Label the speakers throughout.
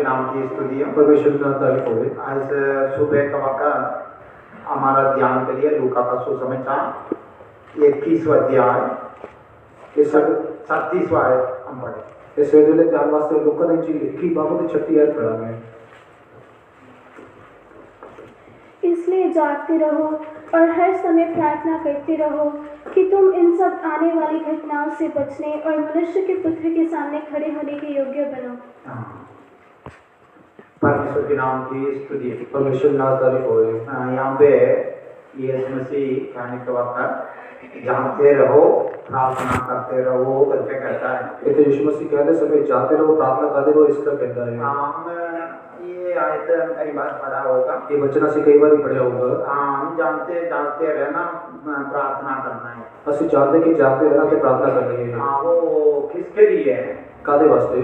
Speaker 1: नाम की स्तुति हो।
Speaker 2: परमेश्वर का तारीफ होवे।
Speaker 1: आज सुबह का वक्त हमारा ध्यान के लिए लूका का सुसमाचार 21वां अध्याय 37वां आयत हम पढ़े।
Speaker 2: इस वेले ध्यान वास्ते लूका ने जी की बाबू की 36 आयत पढ़ा है।
Speaker 3: इसलिए जागते रहो और हर समय प्रार्थना करते रहो कि तुम इन सब आने वाली घटनाओं से बचने और मनुष्य के पुत्र के सामने खड़े होने के योग्य बनो।
Speaker 1: परमेश्वर के नाम की स्तुति।
Speaker 2: परमेश्वर का तारीफ होवे।
Speaker 1: यहाँ पे यीशु मसीह कहने के वक्त जानते रहो प्रार्थना करते रहो करके कहता है।
Speaker 2: तो यीशु मसीह कहते समय जाते रहो प्रार्थना करते रहो इसका कहता है।
Speaker 1: हम ये आयत कई बार पढ़ा होगा,
Speaker 2: ये वचन से कई बार ही पढ़ा होगा।
Speaker 1: हम जानते रहना प्रार्थना करना है।
Speaker 2: असि जानते कि जागते रहना तो प्रार्थना करनी है।
Speaker 1: वो किसके लिए है?
Speaker 2: कादे वास्ते?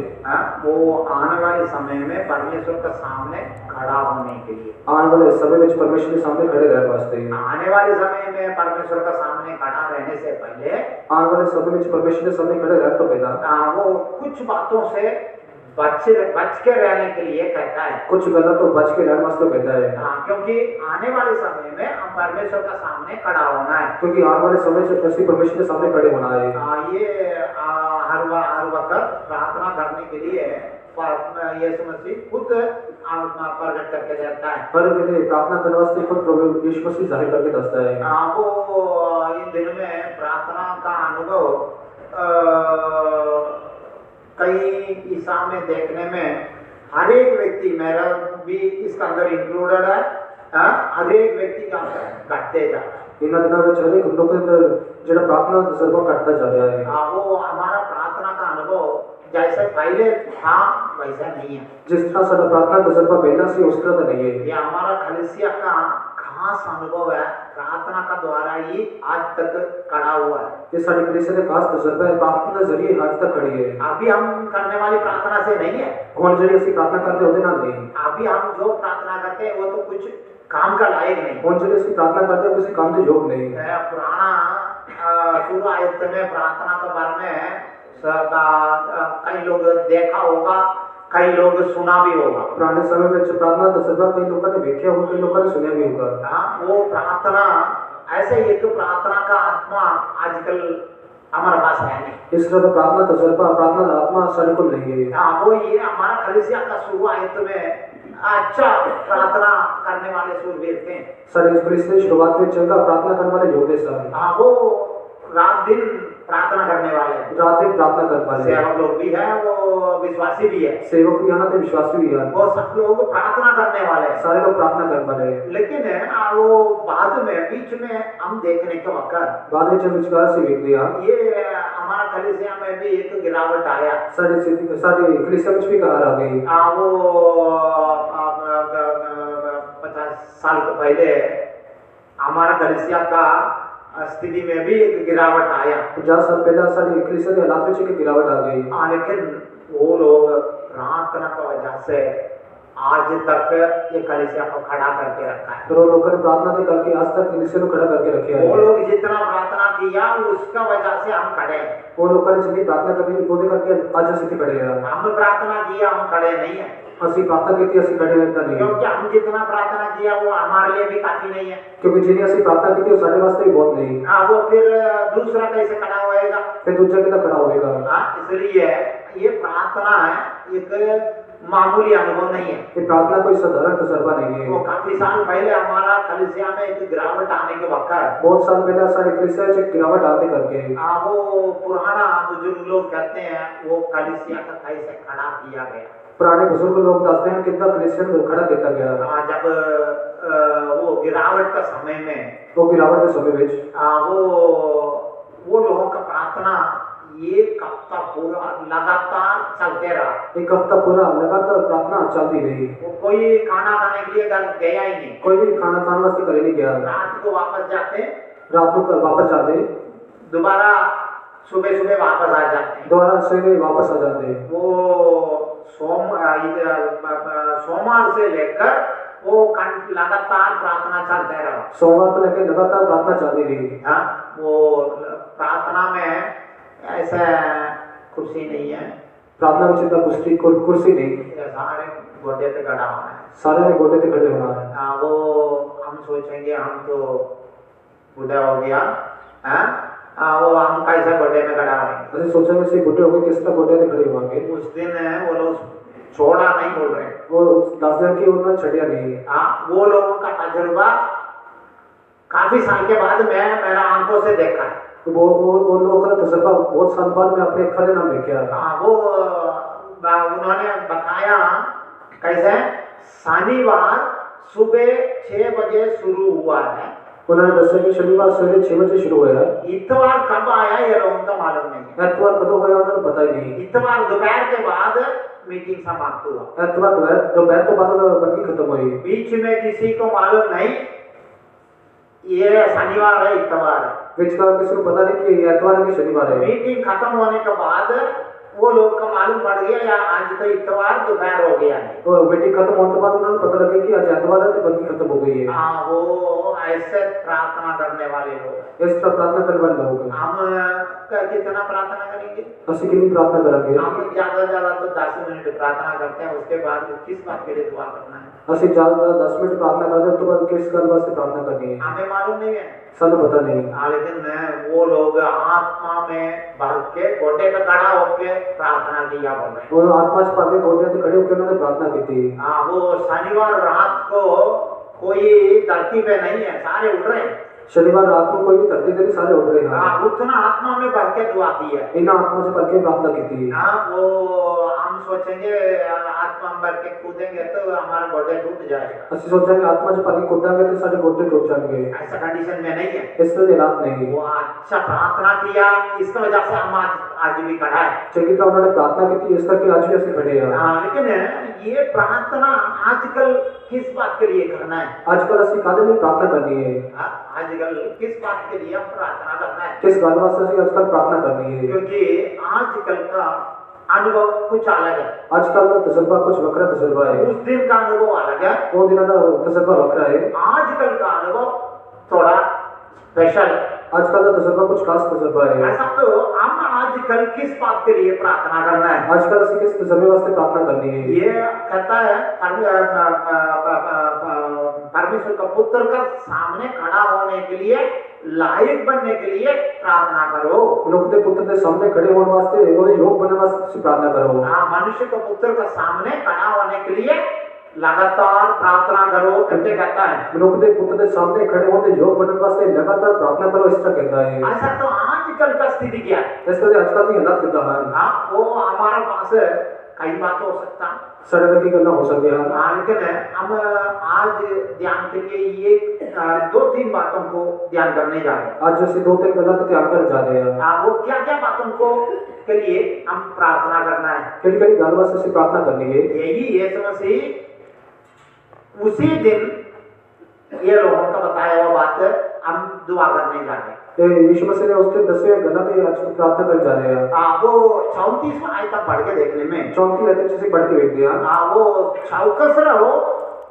Speaker 1: वो आने वाले समय में परमेश्वर के सामने खड़ा होने के लिए।
Speaker 2: आने वाले समय में परमेश्वर के सामने खड़े रहने वास्ते।
Speaker 1: आने वाले समय में परमेश्वर के सामने खड़ा रहने से पहले,
Speaker 2: आने वाले समय में परमेश्वर के सामने खड़े रहने तो पहला
Speaker 1: वो कुछ बातों से बच के रहने के लिए कहता है।
Speaker 2: कुछ गलत तो बच के रहने वास्ते कहता है।
Speaker 1: क्योंकि आने वाले समय में हम परमेश्वर के सामने खड़ा होना है।
Speaker 2: क्योंकि आने वाले समय से ऐसे परमेश्वर के सामने खड़े होना है।
Speaker 1: ये हर वक्त प्रार्थना करने के लिए यीशु मसीह खुद प्रकट करके देता है।
Speaker 2: हर वेले प्रार्थना करने वास्ते खुद प्रभु यीशु मसीह जाहिर करके दसता है।
Speaker 1: वो इन दिनों में प्रार्थना का अनुभव कई ईसा में देखने में हर एक व्यक्ति, मेरा भी इसका अंदर इंक्लूडेड है, हर एक व्यक्ति का घटते जा रहा है।
Speaker 2: इन दिनों में हर एक लोग के अंदर जो प्रार्थना तजुर्बा घटता जा रहा है।
Speaker 1: वो हमारा प्रार्थना का अनुभव जैसे पहले था वैसा नहीं है।
Speaker 2: जिस तरह सारा प्रार्थना तजुर्बा पहला से उस तरह नहीं है।
Speaker 1: ये हमारा कलीसिया का खास अनुभव है, प्रार्थना का द्वारा ही आज तक खड़ा हुआ है।
Speaker 2: ये सारी कलीसिया का खास तजुर्बा है, प्रार्थना के जरिए आज तक खड़ी है।
Speaker 1: अभी हम करने वाली प्रार्थना से नहीं है।
Speaker 2: कौन जरिए ऐसी प्रार्थना करते होते ना नहीं।
Speaker 1: अभी हम जो प्रार्थना करते हैं वो तो कुछ काम का लायक नहीं।
Speaker 2: कौन जरिए ऐसी प्रार्थना करते हैं किसी काम के योग नहीं।
Speaker 1: पुराना शुरू आयत में प्रार्थना के बारे में कई लोग देखा होगा, कई लोग सुना भी होगा।
Speaker 2: पुराने समय में जो प्रार्थना तजुर्बा कई लोगों ने देखा होगा, कई लोगों ने सुना भी होगा।
Speaker 1: वो प्रार्थना ऐसे एक प्रार्थना का आत्मा आजकल हमारे पास है नहीं।
Speaker 2: इस तरह का प्रार्थना तजुर्बा, प्रार्थना का आत्मा सारे को नहीं है।
Speaker 1: वो ये हमारा कलीसिया का शुरू आयत में अच्छा प्रार्थना करने वाले सूरवीर थे।
Speaker 2: सारे कलीसिया की शुरुआत में चंगा प्रार्थना करने वाले योग थे सर।
Speaker 1: वो रात दिन प्रार्थना करने वाले,
Speaker 2: रात दिन प्रार्थना करने वाले
Speaker 1: सेवक लोग भी है, वो विश्वासी भी है।
Speaker 2: सेवक भी आना तो विश्वासी भी है।
Speaker 1: वो सब लोग प्रार्थना करने वाले हैं,
Speaker 2: सारे लोग प्रार्थना करने वाले हैं।
Speaker 1: लेकिन वो बाद में बीच में हम देखने के वक्त
Speaker 2: बाद में जब विचार से देख लिया,
Speaker 1: ये हमारा कलीसिया में भी एक गिरावट आया।
Speaker 2: सारे कलीसिया में भी कहार आ गई।
Speaker 1: वो 50 साल पहले हमारा कलीसिया का स्थिति में भी एक गिरावट आया।
Speaker 2: 50 साल पहले सारी कलीसिया के हालात में एक गिरावट आ गई।
Speaker 1: लेकिन वो लोग प्रार्थना की वजह से आज तक ये कलीसिया को खड़ा करके रखा है।
Speaker 2: तो लोगों ने प्रार्थना करके आज तक कलीसिया को खड़ा करके रखे हैं।
Speaker 1: वो लोग जितना प्रार्थना किया उसका वजह से हम खड़े हैं।
Speaker 2: वो लोगों ने जितनी प्रार्थना करके वो करके आज स्थिति खड़े हैं।
Speaker 1: हम प्रार्थना किया, हम खड़े नहीं है।
Speaker 2: असि प्रार्थना की असि खड़े रहता नहीं,
Speaker 1: क्योंकि हम जितना प्रार्थना किया वो हमारे लिए भी काफी नहीं है।
Speaker 2: क्योंकि जिन्हें असि प्रार्थना की थी वो सारे वास्ते भी बहुत नहीं।
Speaker 1: वो फिर दूसरा कैसे खड़ा होएगा?
Speaker 2: फिर दूसरा कितना खड़ा होगा।
Speaker 1: इसलिए ये प्रार्थना है, एक मामूली अनुभव नहीं है।
Speaker 2: ये प्रार्थना कोई साधारण तजुर्बा नहीं है।
Speaker 1: वो काफी साल पहले हमारा कलीसिया में एक गिरावट आने के वक्त,
Speaker 2: बहुत साल पहले सारे कलीसिया में गिरावट आते करके
Speaker 1: वो पुराना बुजुर्ग लोग कहते हैं वो कलीसिया का कैसे खड़ा किया गया।
Speaker 2: पुराने बुजुर्ग लोग बताते हैं कितना कलीसिया में खड़ा किया गया।
Speaker 1: जब वो गिरावट का समय में,
Speaker 2: वो गिरावट के समय में
Speaker 1: वो लोगों का प्रार्थना एक हफ्ता पूरा लगातार चलते रहा।
Speaker 2: एक हफ्ता पूरा लगातार प्रार्थना चलती रही।
Speaker 1: वो कोई खाना खाने के लिए घर गया ही नहीं,
Speaker 2: कोई भी खाना खाने वास्ते करे नहीं गया।
Speaker 1: रात को वापस जाते,
Speaker 2: रात को वापस जाते,
Speaker 1: दोबारा सुबह सुबह वापस आ जाते,
Speaker 2: दोबारा सवेरे वापस आ जाते।
Speaker 1: वो सोमवार से लेकर वो लगातार प्रार्थना चलते रहा।
Speaker 2: सोमवार को लेकर लगातार प्रार्थना चलती रही।
Speaker 1: वो प्रार्थना में ऐसा कुर्सी नहीं है,
Speaker 2: प्रार्थना में चिंता कुर्सी नहीं,
Speaker 1: सारे गोडे पे खड़ा होना है।
Speaker 2: सारे ने गोटे पे खड़े होना है।
Speaker 1: वो हम सोचेंगे हम तो बूढ़ा हो गया, हाँ? वो हम कैसे गोडे में खड़ा होंगे?
Speaker 2: ऐसे सोचेंगे से बुढ़े हो गए किस तरह गोटे पे खड़े होंगे।
Speaker 1: उस दिन वो लोग छोड़ा नहीं बोल रहे,
Speaker 2: वो 10 दिन की उम्र छड़िया नहीं।
Speaker 1: हाँ, वो लोगों का तजुर्बा काफी साल के बाद मैं मेरा आंखों से देखा है।
Speaker 2: तो वो लोगों का तजुर्बा बहुत साल बाद में अपने अखरे नाम लेके आया।
Speaker 1: हाँ, वो उन्होंने बताया कैसे शनिवार सुबह 6 बजे शुरू हुआ है।
Speaker 2: उन्होंने दसा कि शनिवार सवेरे 6 बजे शुरू हुआ है।
Speaker 1: इतवार कब आया ये लोगों का मालूम नहीं।
Speaker 2: एतवार कदों हुआ उन्होंने पता ही नहीं।
Speaker 1: इतवार दोपहर के बाद मीटिंग समाप्त हुआ।
Speaker 2: एतवार दोपहर के बाद बंदी खत्म हुई।
Speaker 1: बीच में किसी को मालूम नहीं ये शनिवार है इतवार है।
Speaker 2: बीच का किसी को पता नहीं कि एतवार है कि शनिवार है।
Speaker 1: मीटिंग खत्म होने के बाद वो लोग का मालूम पड़ गया या आज तो इतवार दोपहर हो गया है।
Speaker 2: तो मीटिंग खत्म होने के बाद उन्होंने पता लगा कि आज एतवार है तो बंदी खत्म हो गई है।
Speaker 1: हाँ, वो ऐसे प्रार्थना करने वाले लोग।
Speaker 2: इस तरह प्रार्थना करने वाले लोग
Speaker 1: हम कितना प्रार्थना करेंगे?
Speaker 2: ਅਸੀਂ कितनी प्रार्थना करेंगे?
Speaker 1: हम ज्यादा तो 10 मिनट प्रार्थना करते हैं। उसके बाद किस बात के लिए दुआ करना है?
Speaker 2: ਅਸੀਂ ज्यादा 10 मिनट प्रार्थना करते हैं तो बाद किस गल वास्ते प्रार्थना करनी है
Speaker 1: हमें मालूम नहीं है,
Speaker 2: सानू पता नहीं।
Speaker 1: लेकिन वो लोग आत्मा में भर के गोटे पे खड़ा होके प्रार्थना किया बोल रहे हैं।
Speaker 2: और आत्मा से पाके गोटे पे खड़े होकर उन्होंने प्रार्थना की थी।
Speaker 1: हाँ, वो शनिवार रात को कोई धरती पे नहीं है, सारे उड़ रहे हैं।
Speaker 2: शनिवार रात को कोई भी धरती पे सारे उठ रहे हैं।
Speaker 1: हाँ, उतना आत्मा में भर के दुआ की है।
Speaker 2: इन आत्मा से भर के प्रार्थना की थी।
Speaker 1: हाँ, वो हम सोचेंगे आत्मा में भर के कूदेंगे तो हमारा गोडे टूट जाएगा।
Speaker 2: ਅਸੀਂ सोचेंगे आत्मा से भर के कूदांगे तो सारे गोटे टूट जाएंगे।
Speaker 1: ऐसा कंडीशन में नहीं है।
Speaker 2: इस तरह हालात नहीं।
Speaker 1: वो अच्छा प्रार्थना किया, इसकी वजह से हम आज भी खड़ा है।
Speaker 2: चंगी तरह उन्होंने प्रार्थना की थी, इस करके आज भी ऐसे खड़े हैं।
Speaker 1: हाँ, लेकिन ये प्रार्थना आजकल किस बात के लिए करना है?
Speaker 2: आजकल ਅਸੀਂ कादे लिए प्रार्थना करनी है?
Speaker 1: हाँ, आजकल किस बात के लिए हम प्रार्थना करना है?
Speaker 2: किस गल वास्ते ਅਸੀਂ आजकल प्रार्थना करनी है?
Speaker 1: क्योंकि आजकल का अनुभव कुछ अलग है।
Speaker 2: आजकल का तजुर्बा कुछ वक्रा तजुर्बा है।
Speaker 1: उस दिन का अनुभव अलग है,
Speaker 2: वो दिन का तजुर्बा वक्रा है।
Speaker 1: आजकल का अनुभव थोड़ा स्पेशल है।
Speaker 2: आजकल का तजुर्बा कुछ खास तजुर्बा है।
Speaker 1: ऐसा तो हम आजकल किस बात के लिए प्रार्थना करना है?
Speaker 2: आजकल ਅਸੀਂ किस तजुर्बे वास्ते प्रार्थना करनी है?
Speaker 1: ये कहता है परमेश्वर का पुत्र का सामने खड़ा होने के लिए, लायक बनने के लिए प्रार्थना करो।
Speaker 2: लोग के पुत्र के सामने खड़े होने वास्ते और योग बनने वास्ते प्रार्थना करो।
Speaker 1: हाँ, मनुष्य का पुत्र का सामने खड़ा होने के लिए लगातार प्रार्थना करो करके कहता है।
Speaker 2: लोग के पुत्र के सामने खड़े होते योग बनने वास्ते लगातार प्रार्थना करो, इस तरह कहता है।
Speaker 1: ऐसा तो आजकल का स्थिति क्या है?
Speaker 2: इस तरह आजकल की हालात कितना है।
Speaker 1: हाँ, वो हमारा पास कई बात हो सकता है,
Speaker 2: सड़क की गलना हो सकती है।
Speaker 1: हाँ, लेकिन हम आज ध्यान के लिए ये 2-3 बातों को ध्यान करने जा रहे हैं।
Speaker 2: आज जैसे 2-3 गलत को ध्यान कर जा रहे हैं।
Speaker 1: हाँ, वो क्या बातों को के लिए हम प्रार्थना करना है?
Speaker 2: कई गल वास्ते प्रार्थना करनी है।
Speaker 1: यही यीशु मसीह उसी दिन ये लोगों का बताया हुआ बात हम दुआ करने जा रहे हैं।
Speaker 2: यीशु मसीह ने उसके 10वें गलत आज प्रार्थना कर जा रहे हैं।
Speaker 1: वो 34वां आयत पढ़ के देखने में
Speaker 2: 34 आयत से पढ़ के देख दिया।
Speaker 1: वो चौकस रहो,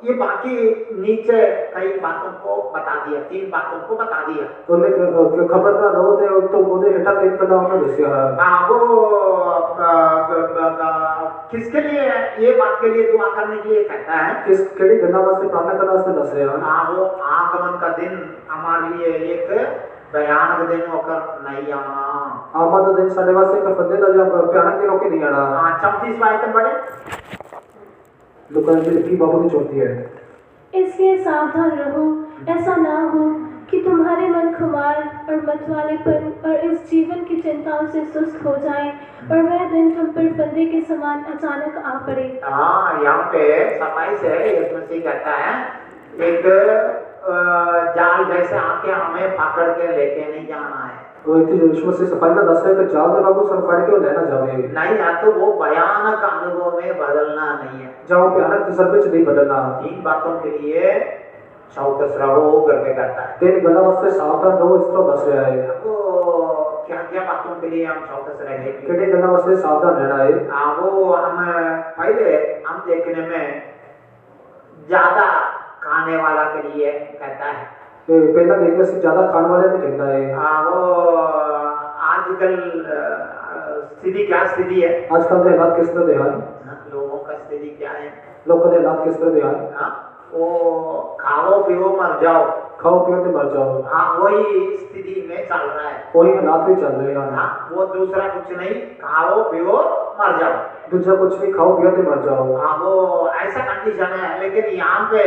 Speaker 1: ये बाकी नीचे कई बातों को बता दिया, 3 बातों को बता दिया।
Speaker 2: तो खबरदार रहो तो बोले हेठा 3 कला उन्होंने दसिया।
Speaker 1: वो किसके लिए ये बात के लिए दुआ करने के लिए कहता है?
Speaker 2: किस केड़ी गल्ला वास्ते प्रार्थना करने वास्ते दस रहे हैं।
Speaker 1: वो आगमन का दिन हमारे लिए एक भयानक दिन होकर नहीं आना।
Speaker 2: आमद दिन साडे वास्ते एक फंदे दा जब भयानक दिन होके नहीं आना।
Speaker 1: 34वां आयत पढ़े,
Speaker 2: लुका की लिखी बाबू की 34 है।
Speaker 3: इसलिए सावधान रहो, ऐसा ना हो कि तुम्हारे मन खुमार और मतवालेपन और इस जीवन की चिंताओं से सुस्त हो जाए और वह दिन तुम पर फंदे के समान अचानक आ पड़े।
Speaker 1: हाँ, यहाँ पे सफाई से यीशु मसीह कहता है एक जाल जैसे आके हमें पकड़ के लेके नहीं जाना है।
Speaker 2: वो इतनी यीशु मसीह सफाई ना दस रहे कि जाल में बाबू सर फाड़ के लेना जावे
Speaker 1: नहीं, या तो वो भयानक अनुभव में बदलना नहीं है।
Speaker 2: जाओ भयानक तजर्बे से नहीं बदलना।
Speaker 1: 3 बातों के लिए चौकस रहो करके कहता है।
Speaker 2: 3 गल्ला वास्ते सावधान रहो, इस तरह दस रहा है।
Speaker 1: वो क्या बातों के लिए हम चौकस रहेंगे?
Speaker 2: केड़े गल्ला वास्ते सावधान रहना है।
Speaker 1: वो हम पहले हम देखने में ज्यादा खाने वाला के लिए कहता है।
Speaker 2: पहला देखने से ज्यादा खाने वाले ने कहता है।
Speaker 1: वो आजकल स्थिति क्या स्थिति है?
Speaker 2: आजकल के हालात किस तरह है?
Speaker 1: लोगों का स्थिति क्या है?
Speaker 2: लोगों के हालात किस तरह दे हैं?
Speaker 1: हाँ, वो खाओ पियो मर जाओ,
Speaker 2: खाओ पियो ते मर जाओ,
Speaker 1: हाँ वही स्थिति में चल रहा है।
Speaker 2: वही हालात भी चल रहे हैं।
Speaker 1: हाँ, वो दूसरा कुछ नहीं, खाओ पियो मर जाओ,
Speaker 2: दूसरा कुछ नहीं, खाओ पियो ते मर जाओ।
Speaker 1: हाँ वो ऐसा कंडीशन है। लेकिन यहाँ पे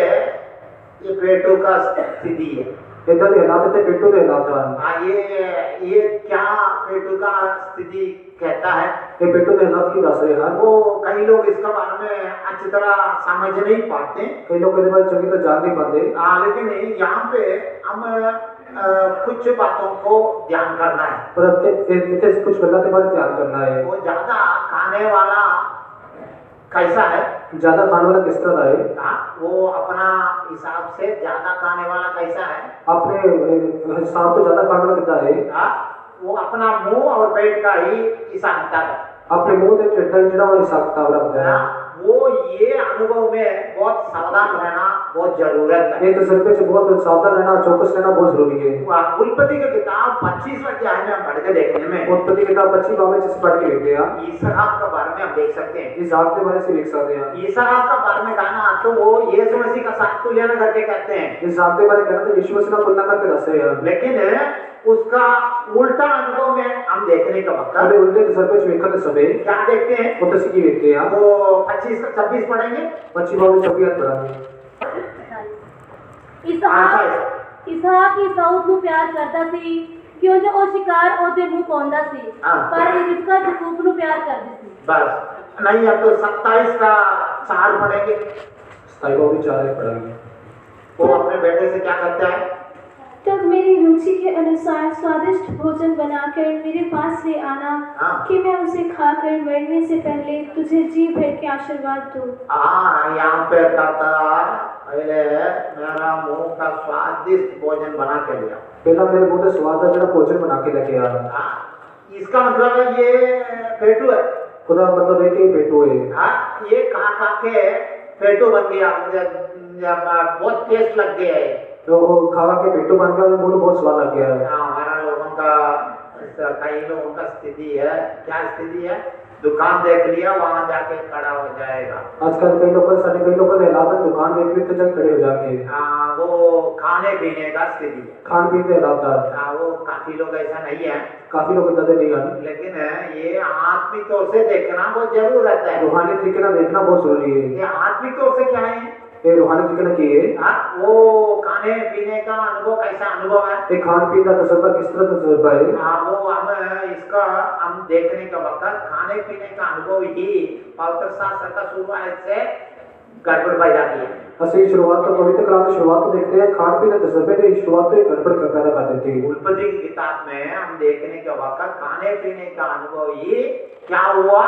Speaker 1: ये पेटों का स्थिति है।
Speaker 2: इधर के हालात थे, पेटों के हालात हैं।
Speaker 1: हाँ, ये क्या पेटों का स्थिति कहता है,
Speaker 2: ये पेटों के हालात की दस रहे हैं।
Speaker 1: वो कई लोग इसका बारे में अच्छी तरह समझ नहीं पाते।
Speaker 2: कई लोग इस बारे चंगी तरह जान नहीं पाते।
Speaker 1: लेकिन यहाँ पे हम कुछ बातों को ध्यान करना है।
Speaker 2: पर इतने कुछ गल्ला के बारे ध्यान करना है।
Speaker 1: वो ज्यादा खाने वाला कैसा है,
Speaker 2: ज्यादा खाने वाला किस तरह का है?
Speaker 1: हाँ, वो अपना हिसाब से ज्यादा खाने वाला कैसा है,
Speaker 2: अपने हिसाब तो ज्यादा खाने वाला कितना है?
Speaker 1: हाँ, वो अपना मुंह और पेट का ही हिसाब किताब है।
Speaker 2: अपने मुंह से चिट्टा चिड़ा वाला हिसाब किताब रखता है।
Speaker 1: वो ये अनुभव में बहुत सावधान रहना बहुत जरूरत है।
Speaker 2: ये तो सर पे बहुत सावधान रहना, चौकस रहना बहुत जरूरी है।
Speaker 1: उत्पत्ति की किताब 25 अध्याय में हम पढ़ के देखने में,
Speaker 2: उत्पत्ति किताब 25 बाब में जिसे पढ़ के देखते हैं,
Speaker 1: इसहाक के बारे में हम देख सकते हैं।
Speaker 2: इसहाक के बारे से देख सकते हैं।
Speaker 1: इसहाक के बारे में कहना तो वो यीशु मसीह का साथ तुलना करके कहते हैं।
Speaker 2: इसहाक के बारे में कहना तो यीशु मसीह का तुलना करके दस रहे हैं।
Speaker 1: लेकिन उसका उल्टा अनुभव में हम देखने का वक्त
Speaker 2: अरे उल्टे सर पे वेखते समय
Speaker 1: क्या देखते हैं,
Speaker 2: वो तसी की देखते हैं।
Speaker 1: वो 25 का 26 पढ़ेंगे,
Speaker 2: 25 बाब में 26 पढ़ेंगे।
Speaker 4: इसहाक ईसाऊ ਨੂੰ ਪਿਆਰ ਕਰਦਾ ਸੀ ਕਿਉਂਕਿ ਉਹ ਸ਼ਿਕਾਰ ਉਹਦੇ ਮੂੰਹ ਪਾਉਂਦਾ ਸੀ, ਪਰ ਰਿਬਕਾ ਯਾਕੂਬ ਨੂੰ ਪਿਆਰ ਕਰਦੀ ਸੀ।
Speaker 1: बस नहीं है तो 27 का 4 पढ़ेंगे।
Speaker 2: 27 बाब में 4 पढ़ेंगे।
Speaker 1: वो अपने बेटे से क्या करता है,
Speaker 3: तब मेरी रुचि के अनुसार स्वादिष्ट भोजन बनाकर मेरे पास ले आना, कि मैं उसे खाकर मरने से पहले तुझे जी भर के आशीर्वाद दूं।
Speaker 1: हाँ, यहाँ पे कहता पहले मेरा मुंह का स्वादिष्ट भोजन बना के लिया।
Speaker 2: पहला मेरे मुंह से स्वाद का जरा भोजन बना के लेके आया।
Speaker 1: इसका मतलब है ये पेटू है।
Speaker 2: खुदा मतलब है कि पेटू है।
Speaker 1: ये खा के पेटू बन गया, बहुत टेस्ट लग गया है।
Speaker 2: तो खावा के पेटू बन गया, मुंह में बहुत स्वाद लग गया है।
Speaker 1: हमारा लोगों का कई लोगों का स्थिति है, क्या स्थिति है, दुकान देख लिया वहां जाके खड़ा हो जाएगा।
Speaker 2: आजकल कई लोग के हालात दुकान देख ली तो जब खड़े हो जाएंगे।
Speaker 1: वो खाने पीने का स्थिति है,
Speaker 2: खान पीने के हालात।
Speaker 1: वो काफी लोग ऐसा नहीं है,
Speaker 2: काफी लोग इतना नहीं है।
Speaker 1: लेकिन ये आत्मिक तौर से देखना बहुत जरूरत है।
Speaker 2: रूहानी तरीके से देखना बहुत जरूरी है।
Speaker 1: ये आत्मिक तौर से क्या है,
Speaker 2: ये रूहानी तरीके से किए।
Speaker 1: वो खाने पीने का अनुभव कैसा अनुभव है,
Speaker 2: ये खान पीने का तजुर्बा किस तरह का तजुर्बा है।
Speaker 1: वो इसका हम देखने का वक्त खाने पीने का अनुभव ही पवित्र शास्त्र का शुरुआत से गड़बड़ पाई जाती है।
Speaker 2: असली शुरुआत तो पवित्र कलाम की शुरुआत तो देखते हैं, खान पीने तजुर्बे की शुरुआत तो गड़बड़ पैदा कर देती है।
Speaker 1: उत्पत्ति की किताब में हम देखने के वक्त खाने पीने का अनुभव ही क्या हुआ,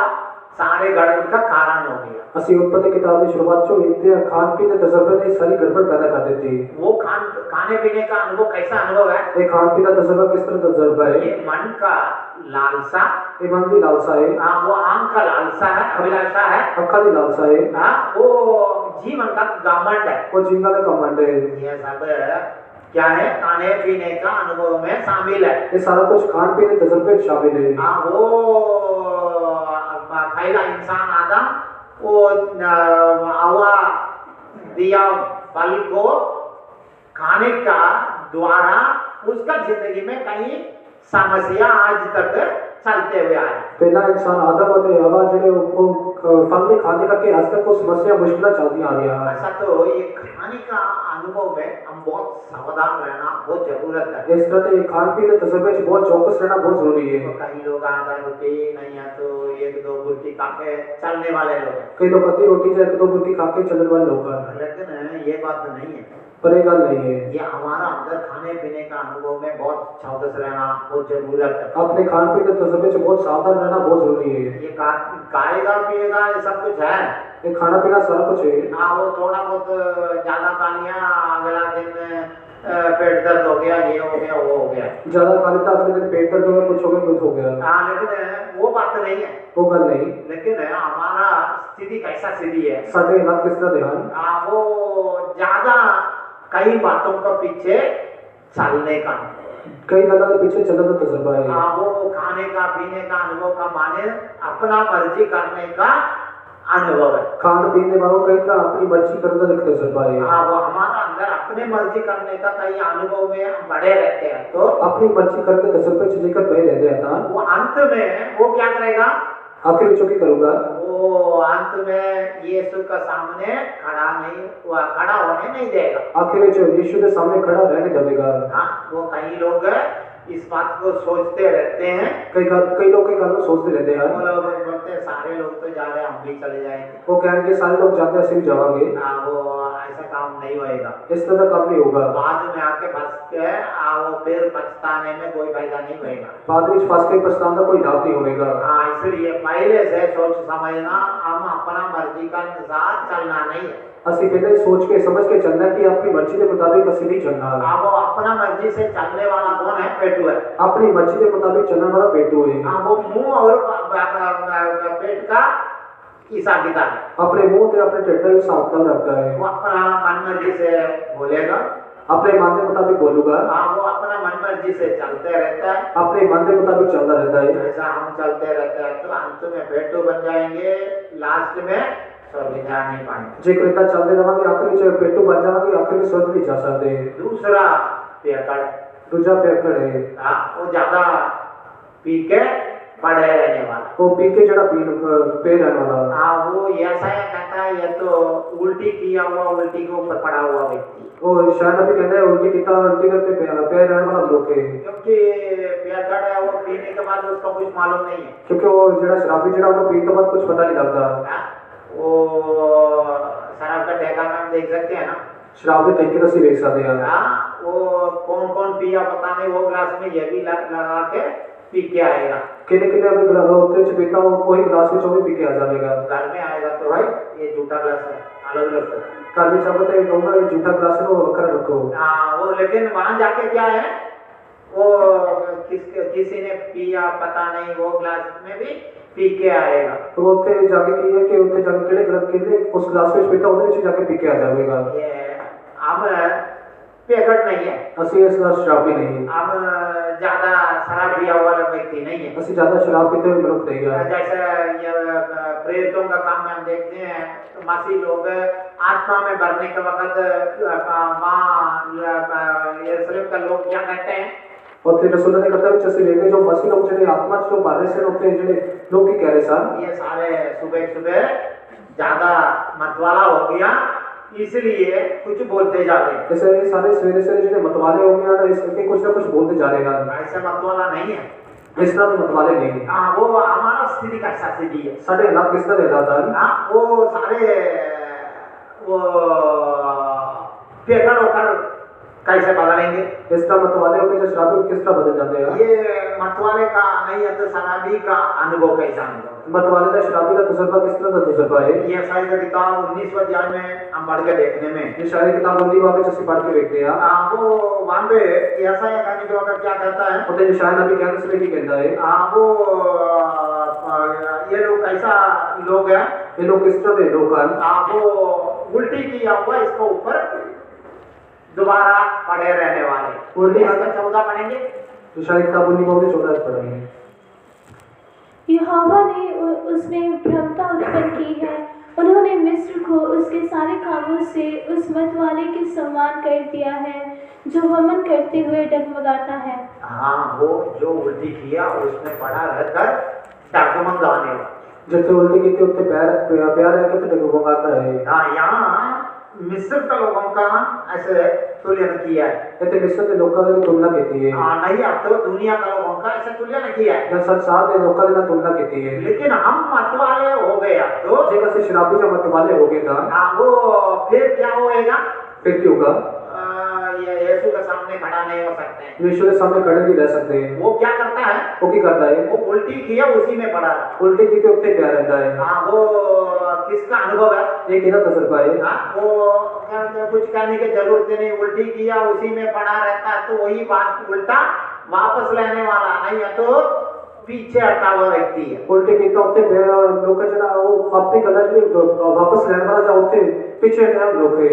Speaker 1: सारे गड़बड़ का कारण हो गया।
Speaker 2: असली उत्पत्ति किताब की शुरुआत जो देखते हैं, खान पीने तजुर्बे ने सारी गड़बड़ पैदा कर देती है।
Speaker 1: वो खाने पीने का अनुभव कैसा अनुभव है,
Speaker 2: ये खान पीने तजुर्बा किस तरह तजुर्बा है।
Speaker 1: ये मन का लालसा,
Speaker 2: ये मन की लालसा है।
Speaker 1: वो आंख का लालसा है, अभिलाषा है,
Speaker 2: अक्खा की लालसा है।
Speaker 1: वो जीवन का घमंड है,
Speaker 2: वो जीवन का घमंड है।
Speaker 1: ये सब क्या है, खाने पीने का अनुभव में शामिल है।
Speaker 2: ये सारा कुछ खान पीने तजुर्बे शामिल है।
Speaker 1: वो पहला इंसान आदम, वो हवा दिया फल को खाने का द्वारा उसका जिंदगी में कई समस्या आज तक चलते हुए आए।
Speaker 2: पहला इंसान आदम और हवा जड़े फल में खाने करके आज तक को समस्या मुश्किल चलती आ रही है।
Speaker 1: ऐसा तो ये खाने का अनुभव में हम बहुत सावधान रहना बहुत जरूरत है।
Speaker 2: इस तरह से खान पीने तजुर्बे से बहुत चौकस रहना बहुत जरूरी है।
Speaker 1: तो कई लोग आधा रोटी नहीं है तो 1-2 बुर्की खा के चलने वाले लोग हैं।
Speaker 2: कई लोग आधी रोटी चाहे 2 बुर्की खा के चलने वाले लोग हैं।
Speaker 1: लेकिन ये बात तो नहीं है,
Speaker 2: पर ये गल नहीं है।
Speaker 1: ये हमारा अंदर खाने पीने का अनुभव में बहुत चौकस रहना बहुत जरूरत है।
Speaker 2: अपने खान पीने तजुर्बे से बहुत सावधान रहना बहुत जरूरी है।
Speaker 1: ये खाएगा पिएगा ये सब कुछ है,
Speaker 2: ये खाना पीना सारा कुछ है।
Speaker 1: वो थोड़ा बहुत ज्यादा खा लिया, अगला दिन पेट दर्द हो गया, ये हो गया, वो हो गया,
Speaker 2: ज्यादा खा लेता अगले दिन पेट दर्द हो गया, कुछ हो गया, कुछ हो गया।
Speaker 1: लेकिन वो बात नहीं है,
Speaker 2: वो गल नहीं।
Speaker 1: लेकिन हमारा स्थिति कैसा स्थिति है,
Speaker 2: साढ़े हालात किस तरह ध्यान,
Speaker 1: वो ज्यादा कई बातों का पीछे चलने का,
Speaker 2: कई गलों के पीछे चलने का तजुर्बा है।
Speaker 1: वो खाने का पीने का अनुभव का माने अपना मर्जी करने का अनुभव है।
Speaker 2: खान पीने वालों कई तरह अपनी मर्जी करने का तजुर्बा है।
Speaker 1: हाँ, वो हमारा अंदर अपने मर्जी करने का कई अनुभव में हम बड़े रहते हैं, तो
Speaker 2: अपनी मर्जी करके तजुर्बे चीजें कर बहे रहते हैं।
Speaker 1: वो अंत में वो क्या करेगा,
Speaker 2: आखिर चौकी करूंगा,
Speaker 1: वो अंत में यीशु का सामने खड़ा होने नहीं देगा।
Speaker 2: आखिर जो यीशु के सामने खड़ा रहने देगा।
Speaker 1: हाँ, वो कई लोग इस बात को सोचते रहते हैं,
Speaker 2: कई लोग सोचते रहते हैं।
Speaker 1: वो लोग बोलते हैं सारे लोग तो जा रहे हैं, हम भी चले जाएंगे।
Speaker 2: वो कहेंगे सारे लोग जाते हैं, भी जावांगे।
Speaker 1: वो ऐसा काम नहीं होएगा,
Speaker 2: इस तरह काम नहीं होगा।
Speaker 1: बाद में आके फंस के वो फिर पछताने में कोई फायदा नहीं होएगा।
Speaker 2: बाद में फंस के पछताने का कोई लाभ नहीं होगा।
Speaker 1: हाँ, इसलिए पहले से सोच समझना, हम अपना मर्जी का अनुसार चलना नहीं है।
Speaker 2: असि पहले सोच के समझ के चलना कि अपनी मर्जी के मुताबिक असि नहीं चलना।
Speaker 1: अब वो अपना मर्जी से चलने वाला कौन है? पेटू है।
Speaker 2: अपनी मर्जी के मुताबिक चलने वाला पेटू है।
Speaker 1: वो मुंह और पेट का हिसाब किताब है।
Speaker 2: अपने मुंह से अपने टेढ़ा हिसाब किताब रखता है।
Speaker 1: वो अपना मन मर्जी से बोलेगा,
Speaker 2: अपने मन के मुताबिक बोलूंगा।
Speaker 1: वो अपना मन मर्जी से चलते रहता है,
Speaker 2: अपने मन के मुताबिक चलता रहता है।
Speaker 1: ऐसा हम चलते रहते हैं तो अंत में पेटू बन जाएंगे, लास्ट में स्वर्ग जा नहीं पाएंगे।
Speaker 2: जे कहता चलते रहोगे आखिर में पेटू बन जाओगे, आखिर में स्वर्ग नहीं जा सकते।
Speaker 1: दूसरा पेकड़,
Speaker 2: दूसरा पेकड़ है,
Speaker 1: वो ज्यादा पी के पड़े रहने वाला,
Speaker 2: वो पी के जरा पे रहने वाला।
Speaker 1: वो ऐसा कहता है ये तो उल्टी किया हुआ, उल्टी के ऊपर पड़ा हुआ व्यक्ति।
Speaker 2: वो शायद अभी कहते हैं उल्टी कितना उल्टी करते पे रहने वाला लोग है,
Speaker 1: क्योंकि पेकड़ है, वो पीने के बाद उसका कुछ मालूम नहीं है,
Speaker 2: क्योंकि वो जरा शराबी जरा वो पीने के बाद कुछ पता नहीं लगता।
Speaker 1: वो शराब का ठेका में हम देख सकते हैं ना,
Speaker 2: शराब के ठेके का सी देख सकते हैं।
Speaker 1: वो कौन कौन पिया पता नहीं, वो ग्लास में ये भी लगा के पी के आएगा।
Speaker 2: किन्ने किन्ने अभी ग्लास होते हैं पीता वो कोई ग्लास में चौबी पी के आ जाएगा।
Speaker 1: घर में आएगा तो भाई ये झूठा ग्लास है, अलग अलग है।
Speaker 2: घर में चाहता है कहूँगा ये झूठा ग्लास है, वो बकर रखो।
Speaker 1: वो लेकिन वहां जाके क्या है, वो किसी ने पिया पता नहीं, वो ग्लास में भी पी के आएगा।
Speaker 2: तो उत्थे जाके की है कि उत्थे जाके किन्ने उस ग्लास में पीता उधर से जाके पी के आ जाएगा।
Speaker 1: ये हम पेकड़ नहीं है,
Speaker 2: असि इस ग्लास शराबी नहीं,
Speaker 1: हम ज्यादा शराब पिया हुआ व्यक्ति नहीं है,
Speaker 2: असि ज्यादा शराब पीते हुए मनुष्य नहीं है।
Speaker 1: जैसे ये प्रेरितों का काम में हम देखते हैं, तो मसीह लोग आत्मा में भरने के वक्त यरूशलेम का लोग क्या कहते हैं,
Speaker 2: और फिर रसूल ने कहता है जैसे लेके जो मसीह लोग जने आत्मा जो बाहर से होते हैं जने लोग की कह रहे सर,
Speaker 1: ये सारे सुबह सुबह ज्यादा मतवाला हो गया, इसलिए कुछ बोलते जा रहे हैं।
Speaker 2: जैसे ये सारे सवेरे से जने मतवाले हो गए ना, इसके कुछ ना कुछ बोलते जा रहे हैं।
Speaker 1: ऐसा मतवाला नहीं है,
Speaker 2: इस तरह तो मतवाले नहीं है।
Speaker 1: वो हमारा स्थिति का स्थिति है,
Speaker 2: साढ़े हालात किस तरह रहता है।
Speaker 1: वो सारे वो पेकड़ होकर कैसे बदलेंगे,
Speaker 2: इस तरह मतवाले होकर जो शराबी किस तरह बदल जाते हैं।
Speaker 1: ये मतवाले का नहीं है तो शराबी का अनुभव कैसा अनुभव,
Speaker 2: मतवाले का शराबी का तजुर्बा किस तरह का तजुर्बा है।
Speaker 1: ये शायद किताब 19वें अध्याय में हम पढ़ के देखने में,
Speaker 2: ये शायद किताब 19 बाब में जैसे पढ़ के देखते हैं।
Speaker 1: वो वहां पे ऐसा है कहने के वक्त क्या कहता है,
Speaker 2: और जो शायद अभी कहने से भी कहता है,
Speaker 1: वो ये लोग कैसा लोग हैं,
Speaker 2: ये लोग किस तरह के लोग हैं।
Speaker 1: वो उल्टी किया हुआ इसको ऊपर दोबारा पड़े रहने वाले।
Speaker 2: उल्टी
Speaker 1: 14 पढ़ेंगे,
Speaker 2: तो शायद किताब 19 बाब में 14 पढ़ेंगे।
Speaker 3: यहोवा ने उसमें भ्रमता उत्पन्न की है, उन्होंने मिस्र को उसके सारे कामों से उस मतवाले के समान कर दिया है जो वमन करते हुए डगमगाता है।
Speaker 1: वो जो उल्टी किया उसमें पड़ा रहकर डगमगाने वाला,
Speaker 2: जितने उल्टी की उतने प्यार है कि डगमगाता है।
Speaker 1: यहाँ मिस्र के लोगों का ऐसे तुलन किया है,
Speaker 2: इतने मिस्र के लोगों की तुलना की है।
Speaker 1: नहीं अब तो दुनिया के लोगों का ऐसे तुलन किया है,
Speaker 2: या संसार के लोगों की तुलना की है।
Speaker 1: लेकिन हम मतवाले हो गए अब तो,
Speaker 2: जगह से शराबी जो मतवाले हो गए था,
Speaker 1: वो फिर क्या होएगा,
Speaker 2: फिर क्यों होगा,
Speaker 1: ये यीशु के सामने खड़ा नहीं हो सकते,
Speaker 2: यीशु के सामने खड़े नहीं रह सकते।
Speaker 1: वो क्या करता है,
Speaker 2: वो क्या करता है,
Speaker 1: वो उल्टी किया उसी में पड़ा,
Speaker 2: उल्टी की तो उतने प्यार रहता है।
Speaker 1: वो किसका अनुभव है,
Speaker 2: ये कितना तजुर्बा है।
Speaker 1: वो कुछ कहने की जरूरत नहीं, उल्टी किया उसी में पड़ा रहता है, तो वही बात उल्टा वापस लेने वाला नहीं है तो पीछे हटा हुआ व्यक्ति है।
Speaker 2: उल्टे की तो उतने लोग जना वो अपनी गलत वापस लेने वाला जो उतने पीछे हटा लोग है।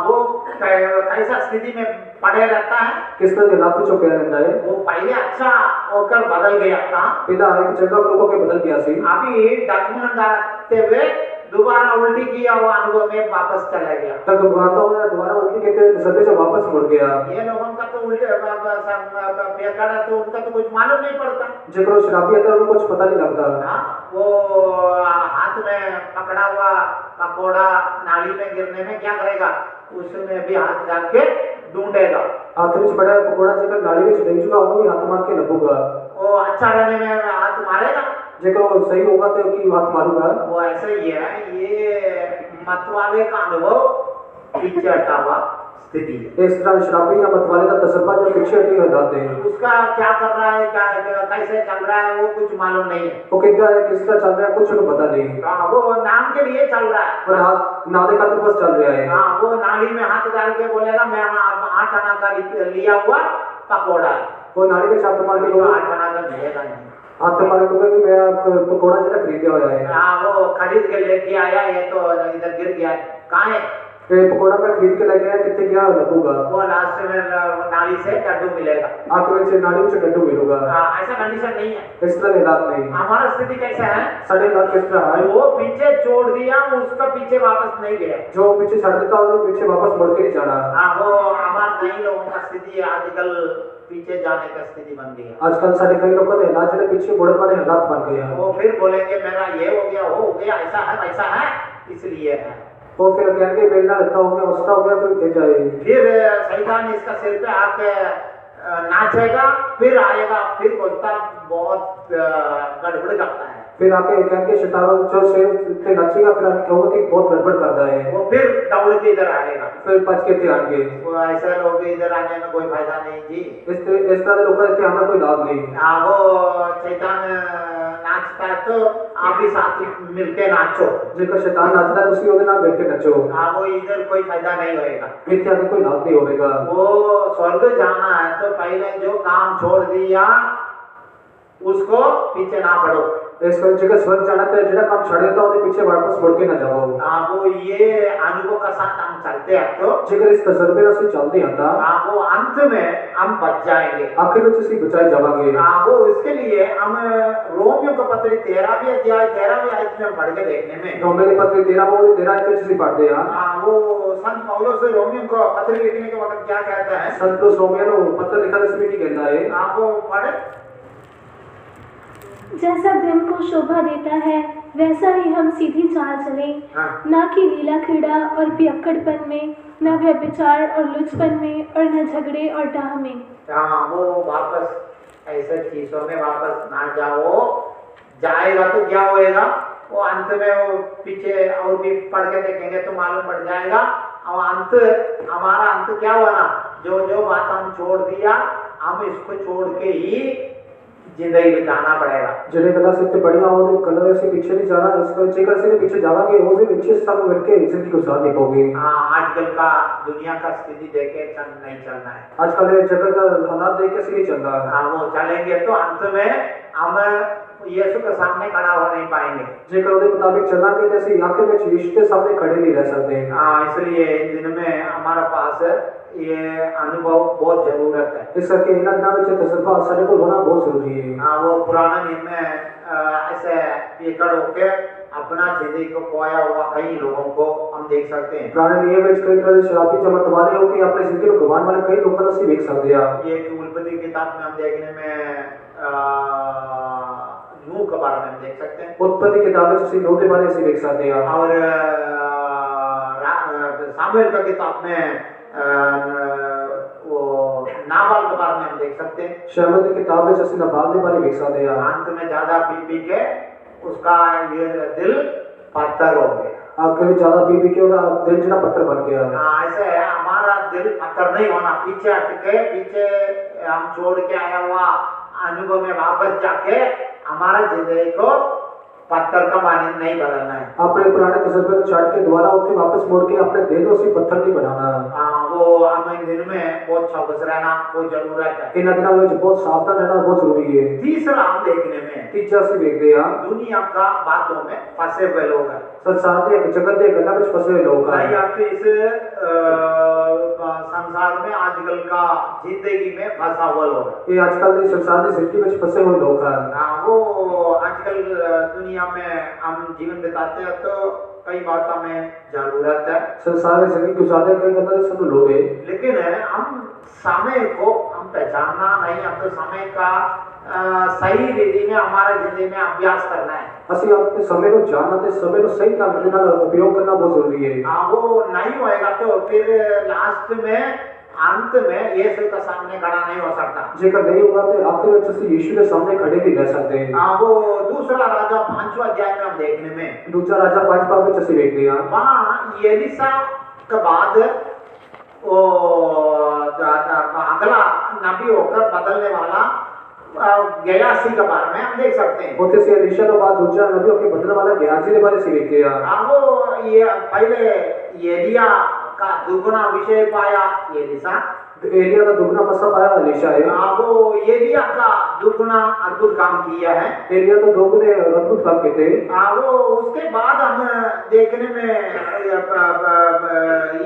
Speaker 1: वो कैसा स्थिति में पड़े रहता है,
Speaker 2: किस तरह के लाभ में चौपया रहता है।
Speaker 1: वो पहले अच्छा होकर बदल गया था,
Speaker 2: पहला एक जगह लोगों के बदल गया सी,
Speaker 1: अभी डगमगाते हुए दोबारा उल्टी किया वो अनुभव में वापस चला गया।
Speaker 2: तब घबराता हुआ दोबारा उल्टी कहते हुए तसल्ली से वापस मुड़ गया।
Speaker 1: ये लोगों का तो उल्टे बेकार है, तो उनका तो कुछ मालूम नहीं पड़ता।
Speaker 2: जिक्र शराबी है उनको कुछ पता नहीं लगता।
Speaker 1: हाँ, वो हाथ में पकड़ा हुआ पकोड़ा नाली में गिरने में क्या करेगा, उसमें भी हाथ डाल के ढूंढेगा।
Speaker 2: हाथ में पड़ा पकोड़ा जेकर नाली में डंग चुका वो भी हाथ मार के लगूगा।
Speaker 1: वो अच्छा रहने में हाथ मारेगा,
Speaker 2: जेकर सही होगा तो कि हाथ मारूंगा।
Speaker 1: वो ऐसे ही है। ये मतवाले का अनुभव पीछे हटा हुआ स्थिति है।
Speaker 2: इस तरह शराबी या मतवाले का तसब्बा जो पीछे हटी हटाते हैं,
Speaker 1: उसका क्या कर रहा है, क्या कैसे चल रहा है, वो कुछ मालूम नहीं है।
Speaker 2: वो कितना है किसका चल रहा है कुछ उनको पता नहीं।
Speaker 1: हाँ, वो नाम के लिए चल रहा है,
Speaker 2: और नाले का तो बस चल रहा है।
Speaker 1: हाँ, वो नाली में हाथ डाल के बोलेगा मैं 8 आना का लिया हुआ पकोड़ा है।
Speaker 2: वो नाली में छाप मार के
Speaker 1: 8 आना का मिलेगा नहीं।
Speaker 2: हाथ मारे तो कि मैं पकोड़ा जरा खरीदे हुआ है।
Speaker 1: हाँ, वो खरीद के लेके आया, ये तो इधर गिर गया। कहाँ है
Speaker 2: पकोड़ा मैं खरीद के लेके आया, कितने गया लगूगा।
Speaker 1: वो लास्ट में नाली से लड्डू मिलेगा,
Speaker 2: आखिर में नाली में लड्डू मिलूगा।
Speaker 1: हाँ, ऐसा कंडीशन नहीं है।
Speaker 2: इस तरह हालात नहीं।
Speaker 1: हमारा स्थिति कैसा है,
Speaker 2: साढ़े लाख किस तरह है,
Speaker 1: वो पीछे छोड़ दिया, उसका पीछे वापस नहीं गया।
Speaker 2: जो पीछे छड़ देता हो पीछे वापस मुड़ के नहीं जाना।
Speaker 1: हाँ, वो हमारे कई लोगों का स्थिति आजकल पीछे जाने का स्थिति बन गई है।
Speaker 2: आजकल सारे कई लोगों ने इलाज में पीछे मुड़न वाले हालात बन गए हैं।
Speaker 1: वो फिर बोलेंगे मेरा ये हो गया, वो हो गया, ऐसा है वैसा है, इसलिए है।
Speaker 2: वो फिर कहेंगे बेलना लगता हो गया, उसका हो गया, फिर गिर जाए।
Speaker 1: फिर शैतान इसका सिर पे आके नाचेगा, फिर आएगा, फिर बोलता बहुत गड़बड़ करता है।
Speaker 2: फिर आके कहेंगे शैतान जो से नचेगा, फिर आके कहोगे कि बहुत गड़बड़ करता है।
Speaker 1: वो फिर दौड़ के इधर आएगा,
Speaker 2: फिर बच के आएंगे।
Speaker 1: वो ऐसे लोग इधर आने में कोई फायदा नहीं जी।
Speaker 2: इस तरह के लोगों के आना कोई लाभ नहीं।
Speaker 1: हाँ, वो शैतान नाचता है तो आप भी साथ मिलके नाचो।
Speaker 2: जेकर शैतान नाचता है उसी होगे ना बैठ के नचो।
Speaker 1: हाँ, वो इधर कोई फायदा नहीं होएगा,
Speaker 2: इनके आगे कोई लाभ नहीं होगा।
Speaker 1: वो स्वर्ग जाना है तो पहले जो काम छोड़ दिया उसको पीछे ना पड़ो।
Speaker 2: इसका जगह स्वर्ग जाना तो जेड़ा काम छड़ देता हो पीछे वापस मुड़ के ना जाओ।
Speaker 1: हाँ, वो ये अनुभव का साथ हम चलते हैं तो
Speaker 2: जेकर इस तजर्बे से चलते हैं ता
Speaker 1: हाँ, वो अंत में हम बच जाएंगे,
Speaker 2: आखिर में किसी बचाए जावांगे।
Speaker 1: हाँ, वो इसके लिए हम रोमियो का पत्र 13वें अध्याय 13वें आयत में पढ़ के देखने में,
Speaker 2: रोमियो के पत्र 13 आयत से पढ़ते हैं।
Speaker 1: हाँ, वो संत पौलुस रोमियो को पत्र लिखने के वक्त क्या कहता है,
Speaker 2: संत पौलुस रोमियो को पत्र लिखने से भी कहता है।
Speaker 1: आप वो पढ़े।
Speaker 3: जैसा दिन को शोभा देता है वैसा ही हम सीधी चाल चलें,
Speaker 1: हाँ।
Speaker 3: ना कि लीला क्रीड़ा और पियक्कड़पन में, न व्यभिचार और लुचपन में, और न झगड़े और डाह में।
Speaker 1: हाँ, वो वापस ऐसे चीजों में वापस ना जाओ। जाएगा तो क्या होएगा, वो अंत में वो पीछे और भी पढ़ के देखेंगे तो मालूम पड़ जाएगा। और अंत हमारा अंत क्या हुआ ना, जो जो बात हम छोड़ दिया हम इसको छोड़ के ही जिंदगी बिताना पड़ेगा।
Speaker 2: जिन्हें कला से बढ़िया हो तो कला से पीछे नहीं जाना, इसका जेकर से पीछे जावांगे वो से पीछे सब मिलके जिंदगी को साथ निभाओगे।
Speaker 1: हाँ, आजकल का दुनिया का स्थिति देखे नहीं चलना है।
Speaker 2: आजकल ये जगत का हालात देख के नहीं चल रहा है।
Speaker 1: हाँ, वो चलेंगे तो अंत में हम यीशु के सामने खड़ा हो नहीं पाएंगे।
Speaker 2: जेकर उनके मुताबिक चलेंगे जैसे आखिर में यीशु के सामने खड़े नहीं रह सकते।
Speaker 1: हाँ, इसलिए इन दिन में हमारा पास ये अनुभव बहुत जरूरत है।
Speaker 2: इस करके इन दिनों में तजर्बा सारे को होना बहुत जरूरी है।
Speaker 1: हाँ, वो पुराना नियम में ऐसे एकड़ होके अपना जिंदगी को खोया हुआ कई लोगों को हम देख सकते हैं।
Speaker 2: पुराने नियम में कई तरह शराबी जमात वाले हो के अपने जिंदगी को गंवाने वाले कई लोगों से देख सकते हैं।
Speaker 1: ये उत्पत्ति किताब में हम देखने में नूह के बारे में हम देख सकते हैं।
Speaker 2: उत्पत्ति किताब में नूह के बारे में देख सकते हैं।
Speaker 1: और सामुएल का किताब में वो नाबाल के बारे में हम देख सकते हैं।
Speaker 2: शमूएल की किताब में जैसे नाबाल के बारे में देख सकते हैं।
Speaker 1: अंत में ज्यादा पी के उसका ये दिल पत्थर हो गया।
Speaker 2: आखिर में ज्यादा पी के उसका दिल जरा पत्थर बन गया।
Speaker 1: ऐसे है, हमारा दिल पत्थर नहीं होना, पीछे हट के पीछे हम छोड़ के आया हुआ अनुभव में वापस जाके हमारा जिंदगी को पत्थर का मानंद नहीं बदलना है।
Speaker 2: अपने पुराने तजर्बे को छाट के दोबारा उसे वापस मोड़ के अपने दिल को सिर्फ पत्थर नहीं बनाना।
Speaker 1: वो हम इन दिन में बहुत चौकस रहना बहुत जरूरत है।
Speaker 2: इन दिनों में बहुत सावधान रहना बहुत जरूरी है।
Speaker 1: तीसरा हम देखने में
Speaker 2: तीसरा से देखते हैं
Speaker 1: दुनिया का बातों में फंसे हुए लोग हैं।
Speaker 2: संसार के जगत के गला में फंसे हुए लोग हैं।
Speaker 1: या तो इस संसार में आजकल का जिंदगी में फंसा हुआ लोग है।
Speaker 2: ये आजकल के संसार की जिंदगी में फंसे हुए लोग हैं।
Speaker 1: वो आजकल दुनिया में हम जीवन बिताते हैं तो कई बातों में जरूरत है,
Speaker 2: संसार में जिंदगी गुजारने कई करना सब लोग है,
Speaker 1: लेकिन हम समय को हम पहचानना नहीं, हम तो समय का सही रीति में हमारे जिंदगी में अभ्यास करना है।
Speaker 2: असली अपने समय को जानना ते समय को सही काम के नाल उपयोग करना बहुत जरूरी है।
Speaker 1: हाँ, वो नहीं होएगा तो फिर लास्ट में अंत में यीशु का सामने खड़ा नहीं हो सकता।
Speaker 2: जेकर नहीं होगा तो आखिर में से यीशु के सामने खड़े नहीं रह सकते।
Speaker 1: हाँ, वो दूसरा राजा 5वां अध्याय में हम देखने में,
Speaker 2: दूसरा राजा 5 बाब में जैसे देखते हैं,
Speaker 1: वहाँ एलिसा के बाद वो अगला नबी होकर बदलने वाला गयासी के बारे में हम देख सकते हैं।
Speaker 2: होते से एलीशा के बाद दूसरा नबियों के बदलने वाला गेहाजी के बारे से देखते हैं।
Speaker 1: हाँ, वो ये पहले एलिया का दुगुना विषय पाया एलिसा,
Speaker 2: एलिया का दुगना फसा पाया एलीशा है।
Speaker 1: हाँ, वो एलिया का दुगुना अद्भुत काम किया है।
Speaker 2: एलिया तो दोगुने अद्भुत काम किए थे।
Speaker 1: हाँ, वो उसके बाद हम देखने में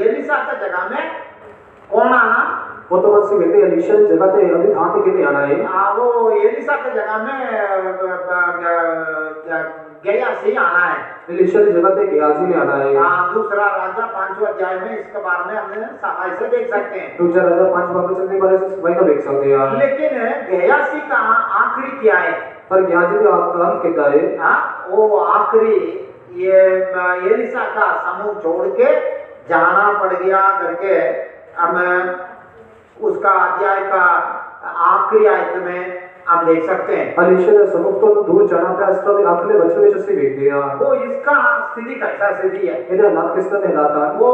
Speaker 1: एलिसा की जगह में कौन आना,
Speaker 2: वो तो बस कहते एलीशा की जगह पे अभी धांति के नहीं आना है।
Speaker 1: हाँ, वो एलिसा की जगह में गयासी आना है।
Speaker 2: एलीशा की जगह पे गेहाजी ने आना है।
Speaker 1: हाँ, दूसरा राजा 5वां अध्याय में इसके बारे में हमने सफाई से देख सकते हैं।
Speaker 2: दूसरा राजा 5 बाब में चलने वाले से वही ना देख सकते हैं।
Speaker 1: लेकिन गयासी का आखिरी क्या है?
Speaker 2: पर गेहाजी ने अंत कहता है,
Speaker 1: हाँ, वो आखिरी ये एलिसा का समूह छोड़ के जाना पड़ गया करके हम उसका अध्याय का आखिरी आयत में हम देख सकते हैं।
Speaker 2: एलीशा ने समूह तो दूर जाना पे अस्त्र में आखिरी बच्चों में जैसे देखते हैं।
Speaker 1: वो इसका स्थिति कैसा स्थिति है?
Speaker 2: इधर हालात किस तरह हालात है?
Speaker 1: वो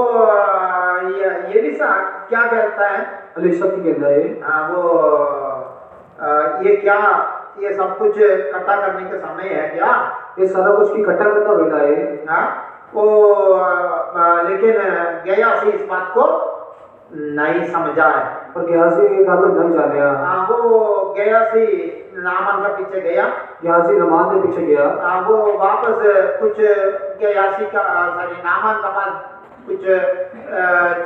Speaker 1: एलिसा क्या कहता है?
Speaker 2: एलीशा की कहता है,
Speaker 1: हाँ, वो ये क्या, ये सब कुछ इकट्ठा करने का समय है क्या?
Speaker 2: ये सारा कुछ इकट्ठा करना वेला है।
Speaker 1: हाँ, वो लेकिन गयासी इस बात को नहीं समझा है।
Speaker 2: और गेहाजी के काम में नहीं जाने।
Speaker 1: हाँ, वो गयासी नामान का पीछे गया।
Speaker 2: गेहाजी नमान के पीछे गया।
Speaker 1: हाँ, वो वापस कुछ गयासी का नामान का पास कुछ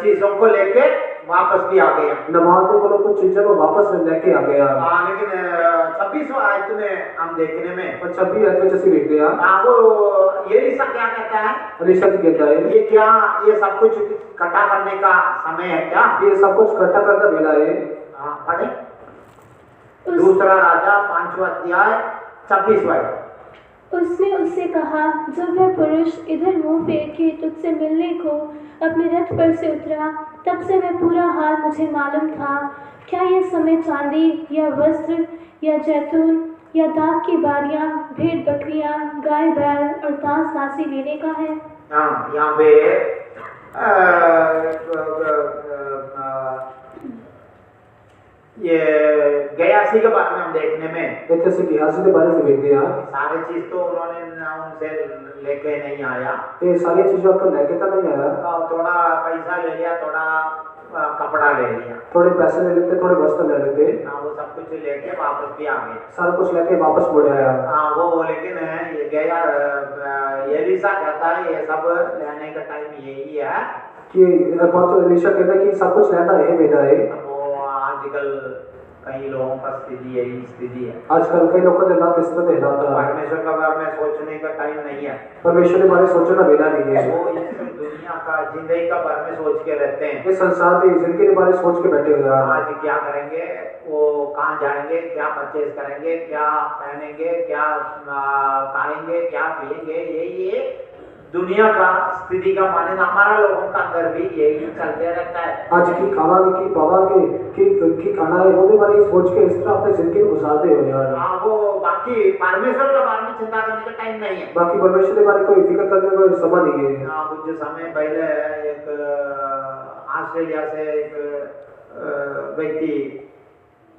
Speaker 1: चीजों को लेके वापस भी आ गया।
Speaker 2: नमान के बोलो कुछ चीजों को वापस लेके आ गया।
Speaker 1: हाँ, लेकिन 26वां आयत में हम देखने में
Speaker 2: और 26 आयत में जैसे देख लिया,
Speaker 1: हाँ, वो एलिसा क्या कहता है?
Speaker 2: एलीशा की कहता है,
Speaker 1: ये क्या, ये सब कुछ इकट्ठा करने का समय है क्या?
Speaker 2: ये सब कुछ इकट्ठा करना वेला है।
Speaker 1: हाँ, पढ़े दूसरा राजा 5वां अध्याय 26वां।
Speaker 3: उसने उससे कहा, जब वह पुरुष इधर मुंह फेर के तुझसे मिलने को अपने रथ पर से उतरा, तब से वह पूरा हाल मुझे मालूम था। क्या यह समय चांदी या वस्त्र या जैतून या दाख की बारियां, भेड़ बकरियां, गाय बैल और दास दासी लेने का है?
Speaker 1: हाँ, यहाँ पे ये गयासी के बारे में हम देखने में
Speaker 2: एक से गेहाजी के बारे में देखते हैं।
Speaker 1: सारी चीज तो उन्होंने उनसे लेके नहीं आया।
Speaker 2: ये सारी चीजों आपको लेके तो नहीं आया।
Speaker 1: थोड़ा पैसा ले लिया, थोड़ा कपड़ा ले लिया,
Speaker 2: थोड़े पैसे ले लेते, थोड़े वस्त्र ले लेते।
Speaker 1: हाँ, वो सब कुछ लेके वापस भी आ गए।
Speaker 2: सारा कुछ लेके वापस मुड़ आया।
Speaker 1: हाँ, वो लेकिन ये गया एलिसा कहता है ये सब लेने का टाइम यही है
Speaker 2: कि बहुत एलीशा कहता है कि सब कुछ लेना है मेरा है।
Speaker 1: वो आजकल कई लोगों का स्थिति यही स्थिति है।
Speaker 2: आजकल कई लोगों ने हालात इस तरह हालात है।
Speaker 1: परमेश्वर के बारे में सोचने का टाइम नहीं है।
Speaker 2: परमेश्वर के बारे में सोचना वेला नहीं है।
Speaker 1: वो इस दुनिया का जिंदगी का बारे में सोच के रहते हैं।
Speaker 2: ये संसार की जिंदगी के बारे में सोच के बैठे हुए हैं।
Speaker 1: आज क्या करेंगे, वो कहाँ जाएंगे, क्या परचेज करेंगे, क्या पहनेंगे, क्या खाएंगे, क्या पिएंगे, ये दुनिया का स्थिति का माने हमारा लोगों का अंदर भी यही चलते रहता है।
Speaker 2: आज की खाना की पावा की खाना है होने वाली सोच के इस तरह अपने जिंदगी को गुजारते हो यार।
Speaker 1: हाँ, वो बाकी परमेश्वर के बारे में चिंता करने का टाइम नहीं है।
Speaker 2: बाकी परमेश्वर के बारे में कोई फिक्र करने का कोई समय नहीं है।
Speaker 1: हाँ, कुछ समय पहले एक ऑस्ट्रेलिया से एक व्यक्ति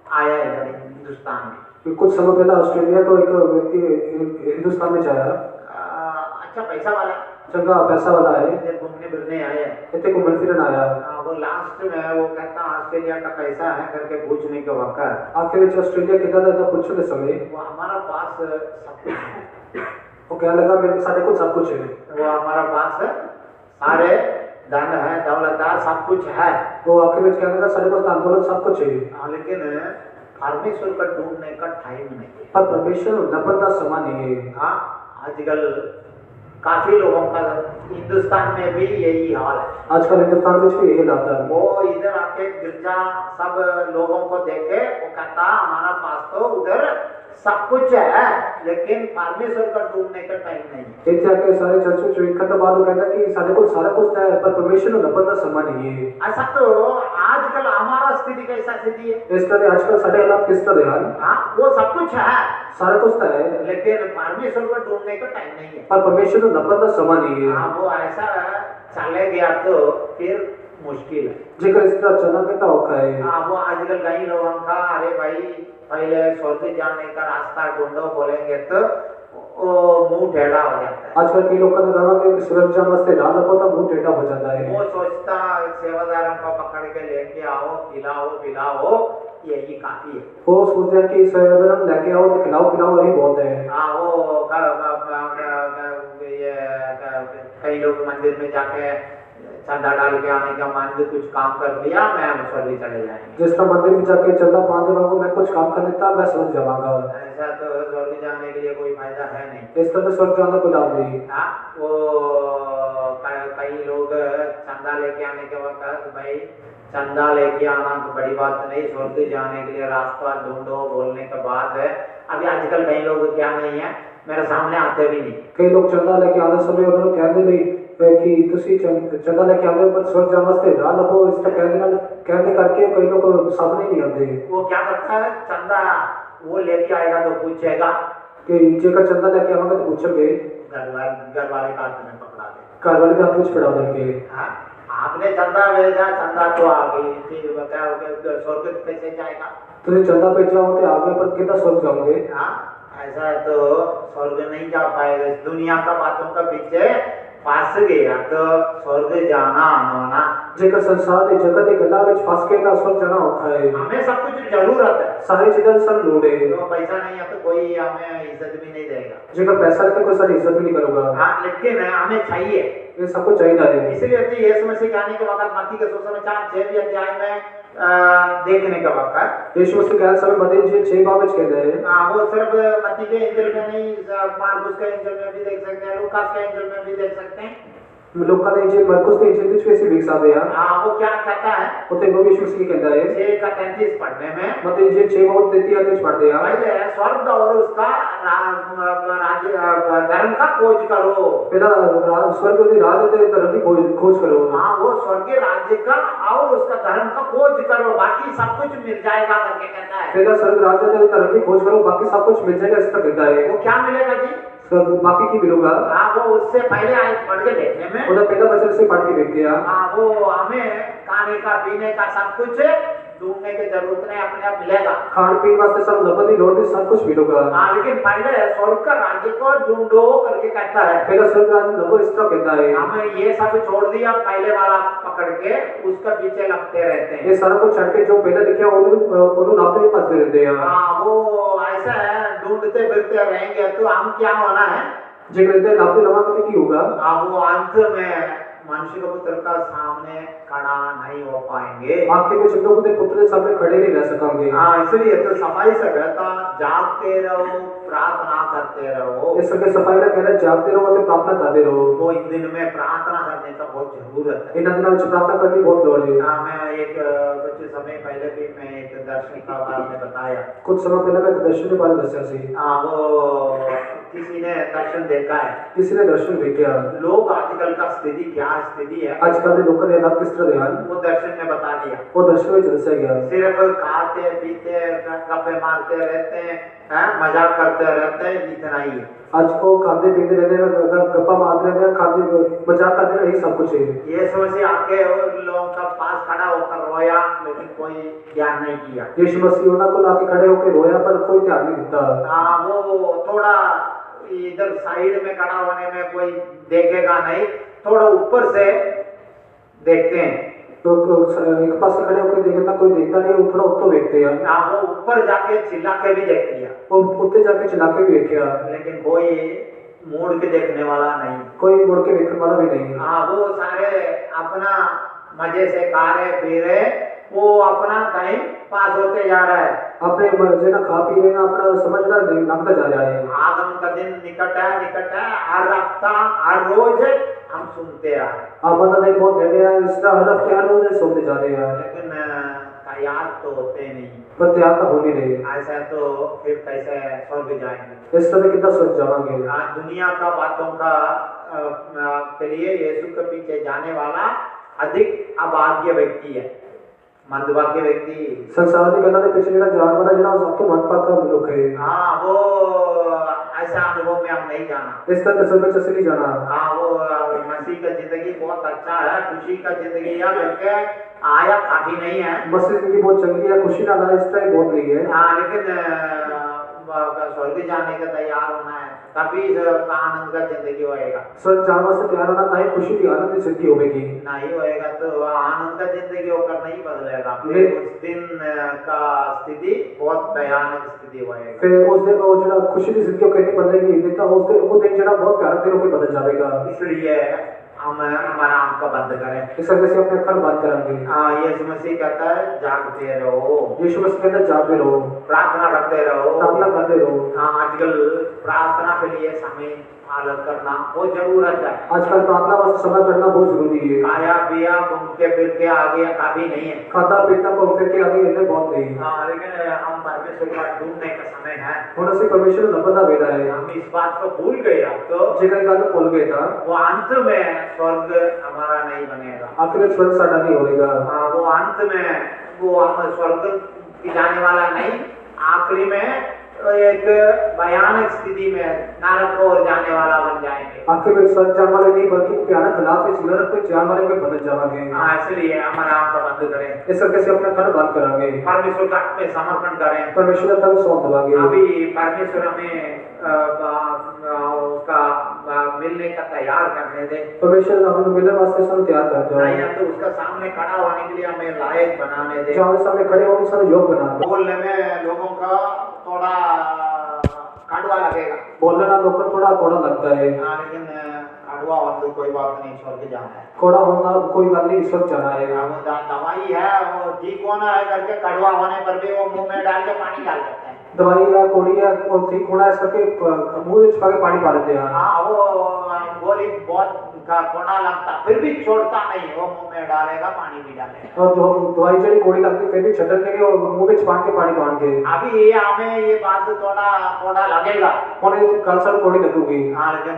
Speaker 1: आया इधर हिंदुस्तान में।
Speaker 2: कुछ समय पहले ऑस्ट्रेलिया को एक व्यक्ति हिंदुस्तान में जाया।
Speaker 1: अच्छा पैसा वाला,
Speaker 2: चंगा पैसा वाला है,
Speaker 1: घूमने फिरने आया,
Speaker 2: इतने घूमने फिरने आया।
Speaker 1: वो लास्ट में वो कहता ऑस्ट्रेलिया का कैसा है करके पूछने के वक्त
Speaker 2: आखिर में ऑस्ट्रेलिया कितना था पूछने समय
Speaker 1: वो हमारा पास सब कुछ है।
Speaker 2: वो क्या लगा मेरे सारे को सब कुछ है।
Speaker 1: वो हमारा पास सारे धन है, दौलत है, सब कुछ है।
Speaker 2: वो आखिर में क्या लगा सारे को दौलत सब कुछ है।
Speaker 1: लेकिन परमेश्वर का ढूंढने का टाइम नहीं है।
Speaker 2: पर परमेश्वर नपन का समय नहीं है।
Speaker 1: हाँ, आजकल काफी लोगों का हिंदुस्तान में भी यही हाल है।
Speaker 2: आजकल हिंदुस्तान में भी यही हालत है।
Speaker 1: वो इधर आके गिरजा सब लोगों को देखे वो कहता हमारा पास तो उधर सब कुछ है लेकिन परमेश्वर का ढूंढने का टाइम नहीं है।
Speaker 2: ਇੱਥੇ ਆ ਕੇ ਸਾਰੇ ਚਰਚ ਵਿੱਚ ਵੇਖਣ ਤੋਂ ਬਾਅਦ ਉਹ ਕਹਿੰਦਾ ਕਿ ਸਾਡੇ ਕੋਲ ਸਾਰਾ ਕੁਝ ਹੈ ਪਰ ਪਰਮੇਸ਼ਰ ਨੂੰ ਲੱਭਣ ਦਾ ਸਮਾਂ ਨਹੀਂ ਹੈ।
Speaker 1: ऐसा तो आजकल हमारा स्थिति कैसा स्थिति है?
Speaker 2: ਇਸ ਕਰਕੇ ਅੱਜਕੱਲ ਸਾਡੇ ਹਾਲਾਤ ਕਿਸ ਤਰ੍ਹਾਂ ਦੇ ਹਨ?
Speaker 1: हाँ वो सब कुछ है
Speaker 2: ਸਾਰਾ ਕੁਝ ਤਾਂ ਹੈ
Speaker 1: लेकिन परमेश्वर को ढूंढने का टाइम नहीं है।
Speaker 2: ਪਰ ਪਰਮੇਸ਼ਰ ਨੂੰ ਲੱਭਣ ਦਾ ਸਮਾਂ ਨਹੀਂ ਹੈ।
Speaker 1: हाँ वो ऐसा चले गया तो फिर मुश्किल है।
Speaker 2: ਜੇਕਰ ਇਸ ਤਰ੍ਹਾਂ ਚੱਲਾਂਗੇ ਤਾਂ ਔਖਾ ਹੈ।
Speaker 1: हाँ वो आजकल कई लोगों का अरे भाई पहले स्वर्ग जाने का रास्ता ढूंढो बोलेंगे तो वो मुंह टेढ़ा हो जाता है।
Speaker 2: आजकल कई लोगों ने कहा कि स्वर्ग जाने वास्ते राह लभो तो मुंह टेढ़ा हो जाता है।
Speaker 1: वो सोचता सेवादारों को पकड़ के लेके आओ पिलाओ यही काफी है।
Speaker 2: वो सोचते हैं कि सेवादार लेके आओ तो खिलाओ पिलाओ यही बहुत है।
Speaker 1: हाँ वो ये कई लोग मंदिर में जाके चंदा डाल के आने का मान के कुछ काम कर दिया मैं स्वर्ग चले जाएंगे।
Speaker 2: जिस तरह मंदिर में जाके चंदा पाने वालों मैं कुछ काम कर लेता मैं स्वर्ग जाऊंगा।
Speaker 1: ऐसा तो स्वर्ग जाने के लिए कोई फायदा है नहीं।
Speaker 2: इस तरह स्वर्ग जाने कोई लाभ नहीं।
Speaker 1: हाँ वो कई लोग चंदा लेके आने के वक्त भाई चंदा लेके आना तो बड़ी बात नहीं, स्वर्ग जाने के लिए रास्ता ढूंढो बोलने के बाद अभी आजकल कई लोग क्या नहीं है मेरे सामने आते भी नहीं।
Speaker 2: कई लोग चंदा लेके आने समय उन्होंने कहते नहीं कि तुसी चंदा लेके आने पर स्वर्ग जाने वास्ते राह लभो इस तरह कहने करके कई लोग सामने नहीं आते।
Speaker 1: वो क्या करता है चंदा वो लेके आएगा तो पूछेगा
Speaker 2: कि जेकर चंदा लेके आवांगे तो पूछेंगे
Speaker 1: घर वाले का हाथ में पकड़ा दे
Speaker 2: घर वाले का हाथ में पकड़ा देंगे।
Speaker 1: हाँ आपने चंदा भेजा चंदा तो आ गई फिर बताओ स्वर्ग कैसे जाएगा?
Speaker 2: तुझे चंदा भेजा हो तो आगे पर कितना स्वर्ग जाओगे?
Speaker 1: हाँ ऐसा है तो स्वर्ग नहीं जा पाएगा। इस दुनिया का बातों का पीछे फंस गया तो स्वर्ग जाना आना
Speaker 2: जेकर संसार के जगत के गला में फंस के ना स्वर्ग जाना होता है।
Speaker 1: हमें सब कुछ जरूरत है
Speaker 2: सारी चीजें सब लोड है।
Speaker 1: तो पैसा नहीं है तो कोई हमें इज्जत भी नहीं देगा।
Speaker 2: जेकर पैसा लेके कोई सारी इज्जत भी नहीं करूंगा।
Speaker 1: हाँ लेकिन हमें चाहिए
Speaker 2: ये सब कुछ चाहिए है।
Speaker 1: इसलिए तो यीशु मसीह के आने के वक्त मत्ती के सुसमाचार 6वें अध्याय में देखने का वक्त
Speaker 2: यीशु मसीह के समय मत्ती 6 बाब में कहते हैं।
Speaker 1: हाँ वो सिर्फ मत्ती के इंजil में नहीं मार्कुस के इंजil में भी देख सकते हैं लूकास के इंजil में भी देख सकते हैं।
Speaker 2: लोका ने इंजil मार्कुस के इंजil ਵਿੱਚ ਵੀ ਅਸੀਂ ਵੇਖ ਸਕਦੇ ਹਾਂ।
Speaker 1: हाँ वो क्या कहता है
Speaker 2: ਉੱਥੇ ਉਹ यीशु मसीह कहता है
Speaker 1: 6:33 पढ़ने में
Speaker 2: मत्ती 6 बाब 33 आदेश पढ़ते हैं।
Speaker 1: पहले स्वर्ग और उसका राज्य धर्म का खोज करो।
Speaker 2: पहला स्वर्ग के राज और धर्म की खोज करो।
Speaker 1: हाँ वो स्वर्गीय राज्य का और उसका धर्म का खोज करो बाकी सब कुछ मिल जाएगा करके कहता है।
Speaker 2: पहला स्वर्ग राज्य और धर्म की खोज करो बाकी सब कुछ मिल जाएगा इस तरह कहता है।
Speaker 1: वो क्या मिलेगा जी?
Speaker 2: स्वर्ग बाकी की मिलेगा।
Speaker 1: हाँ वो उससे पहले आयत पढ़ के देखने में
Speaker 2: ਉਹਦਾ ਪਹਿਲਾ वचन से पढ़ के देखते हैं।
Speaker 1: हाँ वो हमें खाने का पीने का सब कुछ ढूंढने की जरूरत नहीं अपने आप मिलेगा।
Speaker 2: खान पीने वास्ते सब लबन लोड़ नहीं सब कुछ मिलेगा।
Speaker 1: हाँ लेकिन पहले स्वर्ग का राज्य को ढूंढो करके कहता है।
Speaker 2: पहला स्वर्ग राज्य लबो इस तरह कहता है।
Speaker 1: हमें ये सब छोड़ दिया पहले वाला पकड़ के उसका पीछे लगते रहते हैं।
Speaker 2: ये सारा कुछ छड़ के जो पहले लिखा उन्होंने नापते ही पाते रहते हैं।
Speaker 1: हाँ वो ऐसा है ढूंढते फिरते रहेंगे तो हम क्या होना है
Speaker 2: जेकर नापते लगा की होगा।
Speaker 1: हाँ वो अंत में मनुष्य का पुत्र का सामने खड़ा नहीं हो पाएंगे।
Speaker 2: आखिर में चंद्र के पुत्र के सामने खड़े नहीं रह सकेंगे।
Speaker 1: हाँ इसलिए तो सफाई से कहता जागते रहो प्रार्थना करते रहो।
Speaker 2: इस सबके सफाई का कहना जागते रहो और प्रार्थना करते रहो।
Speaker 1: तो इन दिन में प्रार्थना करने का बहुत जरूरत है।
Speaker 2: इन दिनों में प्रार्थना करने की बहुत लोड़ है।
Speaker 1: हाँ मैं एक कुछ समय पहले भी मैं एक दर्शन का बारे में बताया।
Speaker 2: कुछ समय पहले मैं दर्शन के बारे में दर्शन से
Speaker 1: हाँ वो किसी ने दर्शन देखा है।
Speaker 2: किसी ने दर्शन देखा।
Speaker 1: लोग आजकल का स्थिति क्या स्थिति है
Speaker 2: आजकल के लोगों ने अलग किस तरह ध्यान
Speaker 1: वो दर्शन में बता दिया।
Speaker 2: वो दर्शन में दर्शाया गया।
Speaker 1: सिर्फ खाते पीते गप्पे मारते रहते हैं मजाक करते रहते हैं इतना ही है।
Speaker 2: आज को खाते पीते रहते हैं गप्पा मारते रहते हैं खाते मजाक करते हैं यही सब कुछ है।
Speaker 1: ये समझ आके लोगों का पास खड़ा होकर रोया लेकिन कोई ध्यान नहीं किया।
Speaker 2: यीशु मसीह उन्होंने को लाके खड़े होकर रोया पर कोई ध्यान नहीं देता।
Speaker 1: हाँ वो थोड़ा इधर साइड में खड़ा होने में कोई देखेगा नहीं थोड़ा ऊपर से देखते हैं
Speaker 2: तो एक पास से खड़े होकर देखना कोई देखता नहीं थोड़ा ऊपर देखते हैं।
Speaker 1: हाँ वो ऊपर जाके चिल्ला के भी देख लिया
Speaker 2: वो ऊपर जाके चिल्ला के भी देखा
Speaker 1: लेकिन कोई मुड़ के देखने वाला नहीं
Speaker 2: कोई मुड़ के देखने वाला भी नहीं।
Speaker 1: हाँ वो सारे अपना मजे से खा रहे पी रहे वो अपना टाइम पास होते जा रहा है
Speaker 2: अपने जे ना खा पी रहे ना अपना समझना लगता जा रहा है।
Speaker 1: आगमन का दिन निकट है, हर हफ्ता हर रोज हम सुनते हैं,
Speaker 2: आगमन नहीं बहुत नेड़े है, इस तरह हर हफ्ते हर रोज सुनते जा रहे हैं,
Speaker 1: लेकिन तैयार तो होते नहीं।
Speaker 2: पर तैयार तो हो नहीं रहे।
Speaker 1: ऐसा तो फिर कैसे स्वर्ग जाएंगे?
Speaker 2: इस तरह कितना सोच जाएंगे।
Speaker 1: दुनिया का बातों का के लिए यीशु के पीछे जाने वाला अधिक अभाग्य व्यक्ति है, मंदभाग्य व्यक्ति।
Speaker 2: संसार की गल्लां दे पीछे जेड़ा जान वाला जेड़ा सब तो मनपाका लोग है।
Speaker 1: हाँ, वो ऐसा अनुभव में हम नहीं जाना।
Speaker 2: इस तरह तस्वीर से नहीं जाना।
Speaker 1: हाँ, वो मसीह का जिंदगी बहुत अच्छा है, खुशी का जिंदगी है करके आया काफी नहीं है।
Speaker 2: मसीह की बहुत चंगी है, खुशी ना लाना इस तरह बहुत नहीं है।
Speaker 1: हाँ, लेकिन स्वर्ग जाने का तैयार होना है, तभी आनंद का जिंदगी होएगा।
Speaker 2: स्वर्ग जाने से तैयार होना ताकि खुशी की आनंद की जिंदगी होगी।
Speaker 1: नहीं होएगा तो आनंद का जिंदगी होकर नहीं बदलेगा, फिर उस दिन का स्थिति बहुत भयानक स्थिति होएगा।
Speaker 2: फिर उस दिन वो जेड़ा खुशी की जिंदगी कैसे बदलेगी, नहीं तो उस दिन वो दिन जेड़ा बहुत प्यारा दिन होके बदल जाएगा।
Speaker 1: इसलिए हम हमारा आंख का बंद करें।
Speaker 2: इस तरह से अपने अखर बंद करेंगे।
Speaker 1: यीशु मसीह कहता है जागते रहो।
Speaker 2: यीशु मसीह कहता है जागते रहो,
Speaker 1: प्रार्थना करते रहो,
Speaker 2: प्रार्थना करते रहो।
Speaker 1: आजकल प्रार्थना के लिए समय पालन करना बहुत जरूरत है।
Speaker 2: आजकल प्रार्थना वास्ते समय करना बहुत जरूरी है।
Speaker 1: खाया पिया घूमते फिर के आगे काफी नहीं है,
Speaker 2: खाता पीता घूम फिर के आगे इतने बहुत नहीं।
Speaker 1: लेकिन हम परमेश्वर का ढूंढने का समय है।
Speaker 2: थोड़ा सी परमेश्वर लंबा बेटा है।
Speaker 1: हम इस बात को भूल गए, अब तो
Speaker 2: जेकर गल भूल गए था
Speaker 1: वो अंत में स्वर्ग हमारा नहीं बनेगा।
Speaker 2: आखिर स्वर्ग साडा नहीं होगा।
Speaker 1: वो अंत में वो हम स्वर्ग की जाने वाला नहीं, आखिरी में एक भयानक स्थिति में नरक और जाने वाला बन जाएंगे।
Speaker 2: आखिर में स्वर्ग जाने वाले नहीं बल्कि भयानक हालात में नरक में जाने वाले में बदल जाएंगे।
Speaker 1: इसलिए हमारा आंख बंद करें,
Speaker 2: इस तरह से अपना खंड बंद करेंगे,
Speaker 1: परमेश्वर का में समर्पण करें,
Speaker 2: परमेश्वर का सौंप देंगे।
Speaker 1: अभी परमेश्वर हमें उसका मिलने का तैयार करने दे।
Speaker 2: परमेश्वर हमें मिलने वास्ते सब तैयार कर दो।
Speaker 1: नहीं तो उसका सामने खड़ा होने के लिए हमें लायक बनाने दे।
Speaker 2: जहाँ सामने खड़े होकर सब योग बना दो।
Speaker 1: बोलने में लोगों का थोड़ा कड़वा लगेगा,
Speaker 2: बोलने ना लोगों को थोड़ा लगता है,
Speaker 1: लेकिन कड़वा हो तो कोई बात नहीं, स्वर्ग जाना है।
Speaker 2: थोड़ा होना कोई बात नहीं, स्वर्ग जाना है।
Speaker 1: वो दवाई है, वो ठीक होना है करके कड़वा होने पर भी वो मुंह में डाल के पानी डाल देते हैं।
Speaker 2: दवाई या कोड़ी या वो ठीक होना है करके मुंह में छुपा के पानी पा लेते हैं।
Speaker 1: हाँ, वो गोली बहुत कोड़ा लगता फिर भी छोड़ता नहीं, वो मुंह में डालेगा, पानी भी डालेगा।
Speaker 2: और जो दवाई जड़ी कोड़ी लगती फिर भी छटक के और मुंह में छुपा के पानी पान के।
Speaker 1: अभी ये हमें ये बात थोड़ा लगेगा,
Speaker 2: उन्हें कल सब कोड़ी लगूगी।
Speaker 1: लेकिन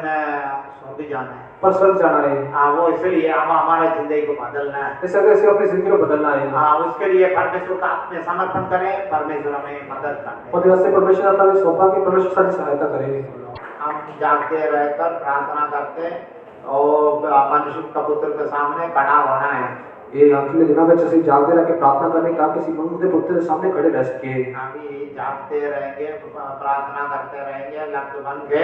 Speaker 1: स्वर्ग जाना है,
Speaker 2: पर स्वर्ग जाना है।
Speaker 1: वो इसलिए हम हमारे जिंदगी को बदलना है।
Speaker 2: इस तरह से अपनी जिंदगी को बदलना है।
Speaker 1: उसके लिए परमेश्वर का में समर्पण करें, परमेश्वर हमें मदद करें।
Speaker 2: और जैसे परमेश्वर अपना सौंपा कि परमेश्वर सारी सहायता करे।
Speaker 1: हम जागते रहकर प्रार्थना करते और मनुष्य का पुत्र के सामने खड़ा होना है।
Speaker 2: ये आखिरी दिनों में जैसे जागते रह के प्रार्थना करने का किसी मनुष्य के पुत्र के सामने खड़े रह सके।
Speaker 1: अभी जागते रहेंगे, प्रार्थना करते रहेंगे, लग बन के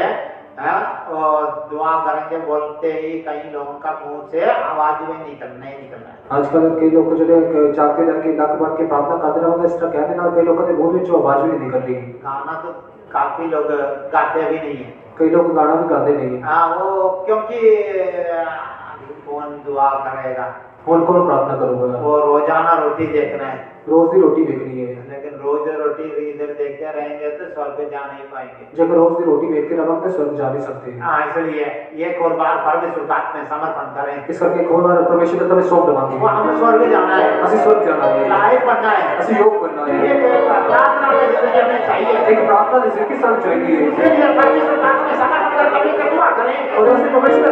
Speaker 1: और दुआ करेंगे, बोलते ही कई लोगों का मुंह से आवाज में निकलना है।
Speaker 2: आजकल कई लोग जो जागते रह के लग बन के प्रार्थना करते रहेंगे, इस तरह कहते ना कई लोगों के मुंह में जो आवाज भी नहीं निकल रही।
Speaker 1: गाना तो काफी लोग गाते भी नहीं है,
Speaker 2: कई लोग गाना भी गाते नहीं।
Speaker 1: वो क्योंकि कौन दुआ करेगा,
Speaker 2: कौन प्रार्थना करूंगा,
Speaker 1: वो रोजाना रोटी देखना है,
Speaker 2: रोज की रोटी देखनी है।
Speaker 1: लेकिन रोज रोटी इधर देखते रहेंगे तो स्वर्ग जा नहीं पाएंगे।
Speaker 2: जब रोज की रोटी देखते रहोगे तो स्वर्ग जा नहीं सकते।
Speaker 1: इसलिए एक और बार परमेश्वर का में समर्पण करें,
Speaker 2: इस करके एक और बार परमेश्वर का तब सौंप देवांगे।
Speaker 1: वो हमें स्वर्ग जाना है,
Speaker 2: असि स्वर्ग जाना है,
Speaker 1: लायक बनना है,
Speaker 2: असि योग बनना है।
Speaker 1: एक प्रार्थना में जिंदगी हमें चाहिए,
Speaker 2: एक प्रार्थना जिंदगी साथ चाहिए।
Speaker 1: इसलिए परमेश्वर का में समर्पण करके दुआ करें
Speaker 2: और ऐसे परमेश्वर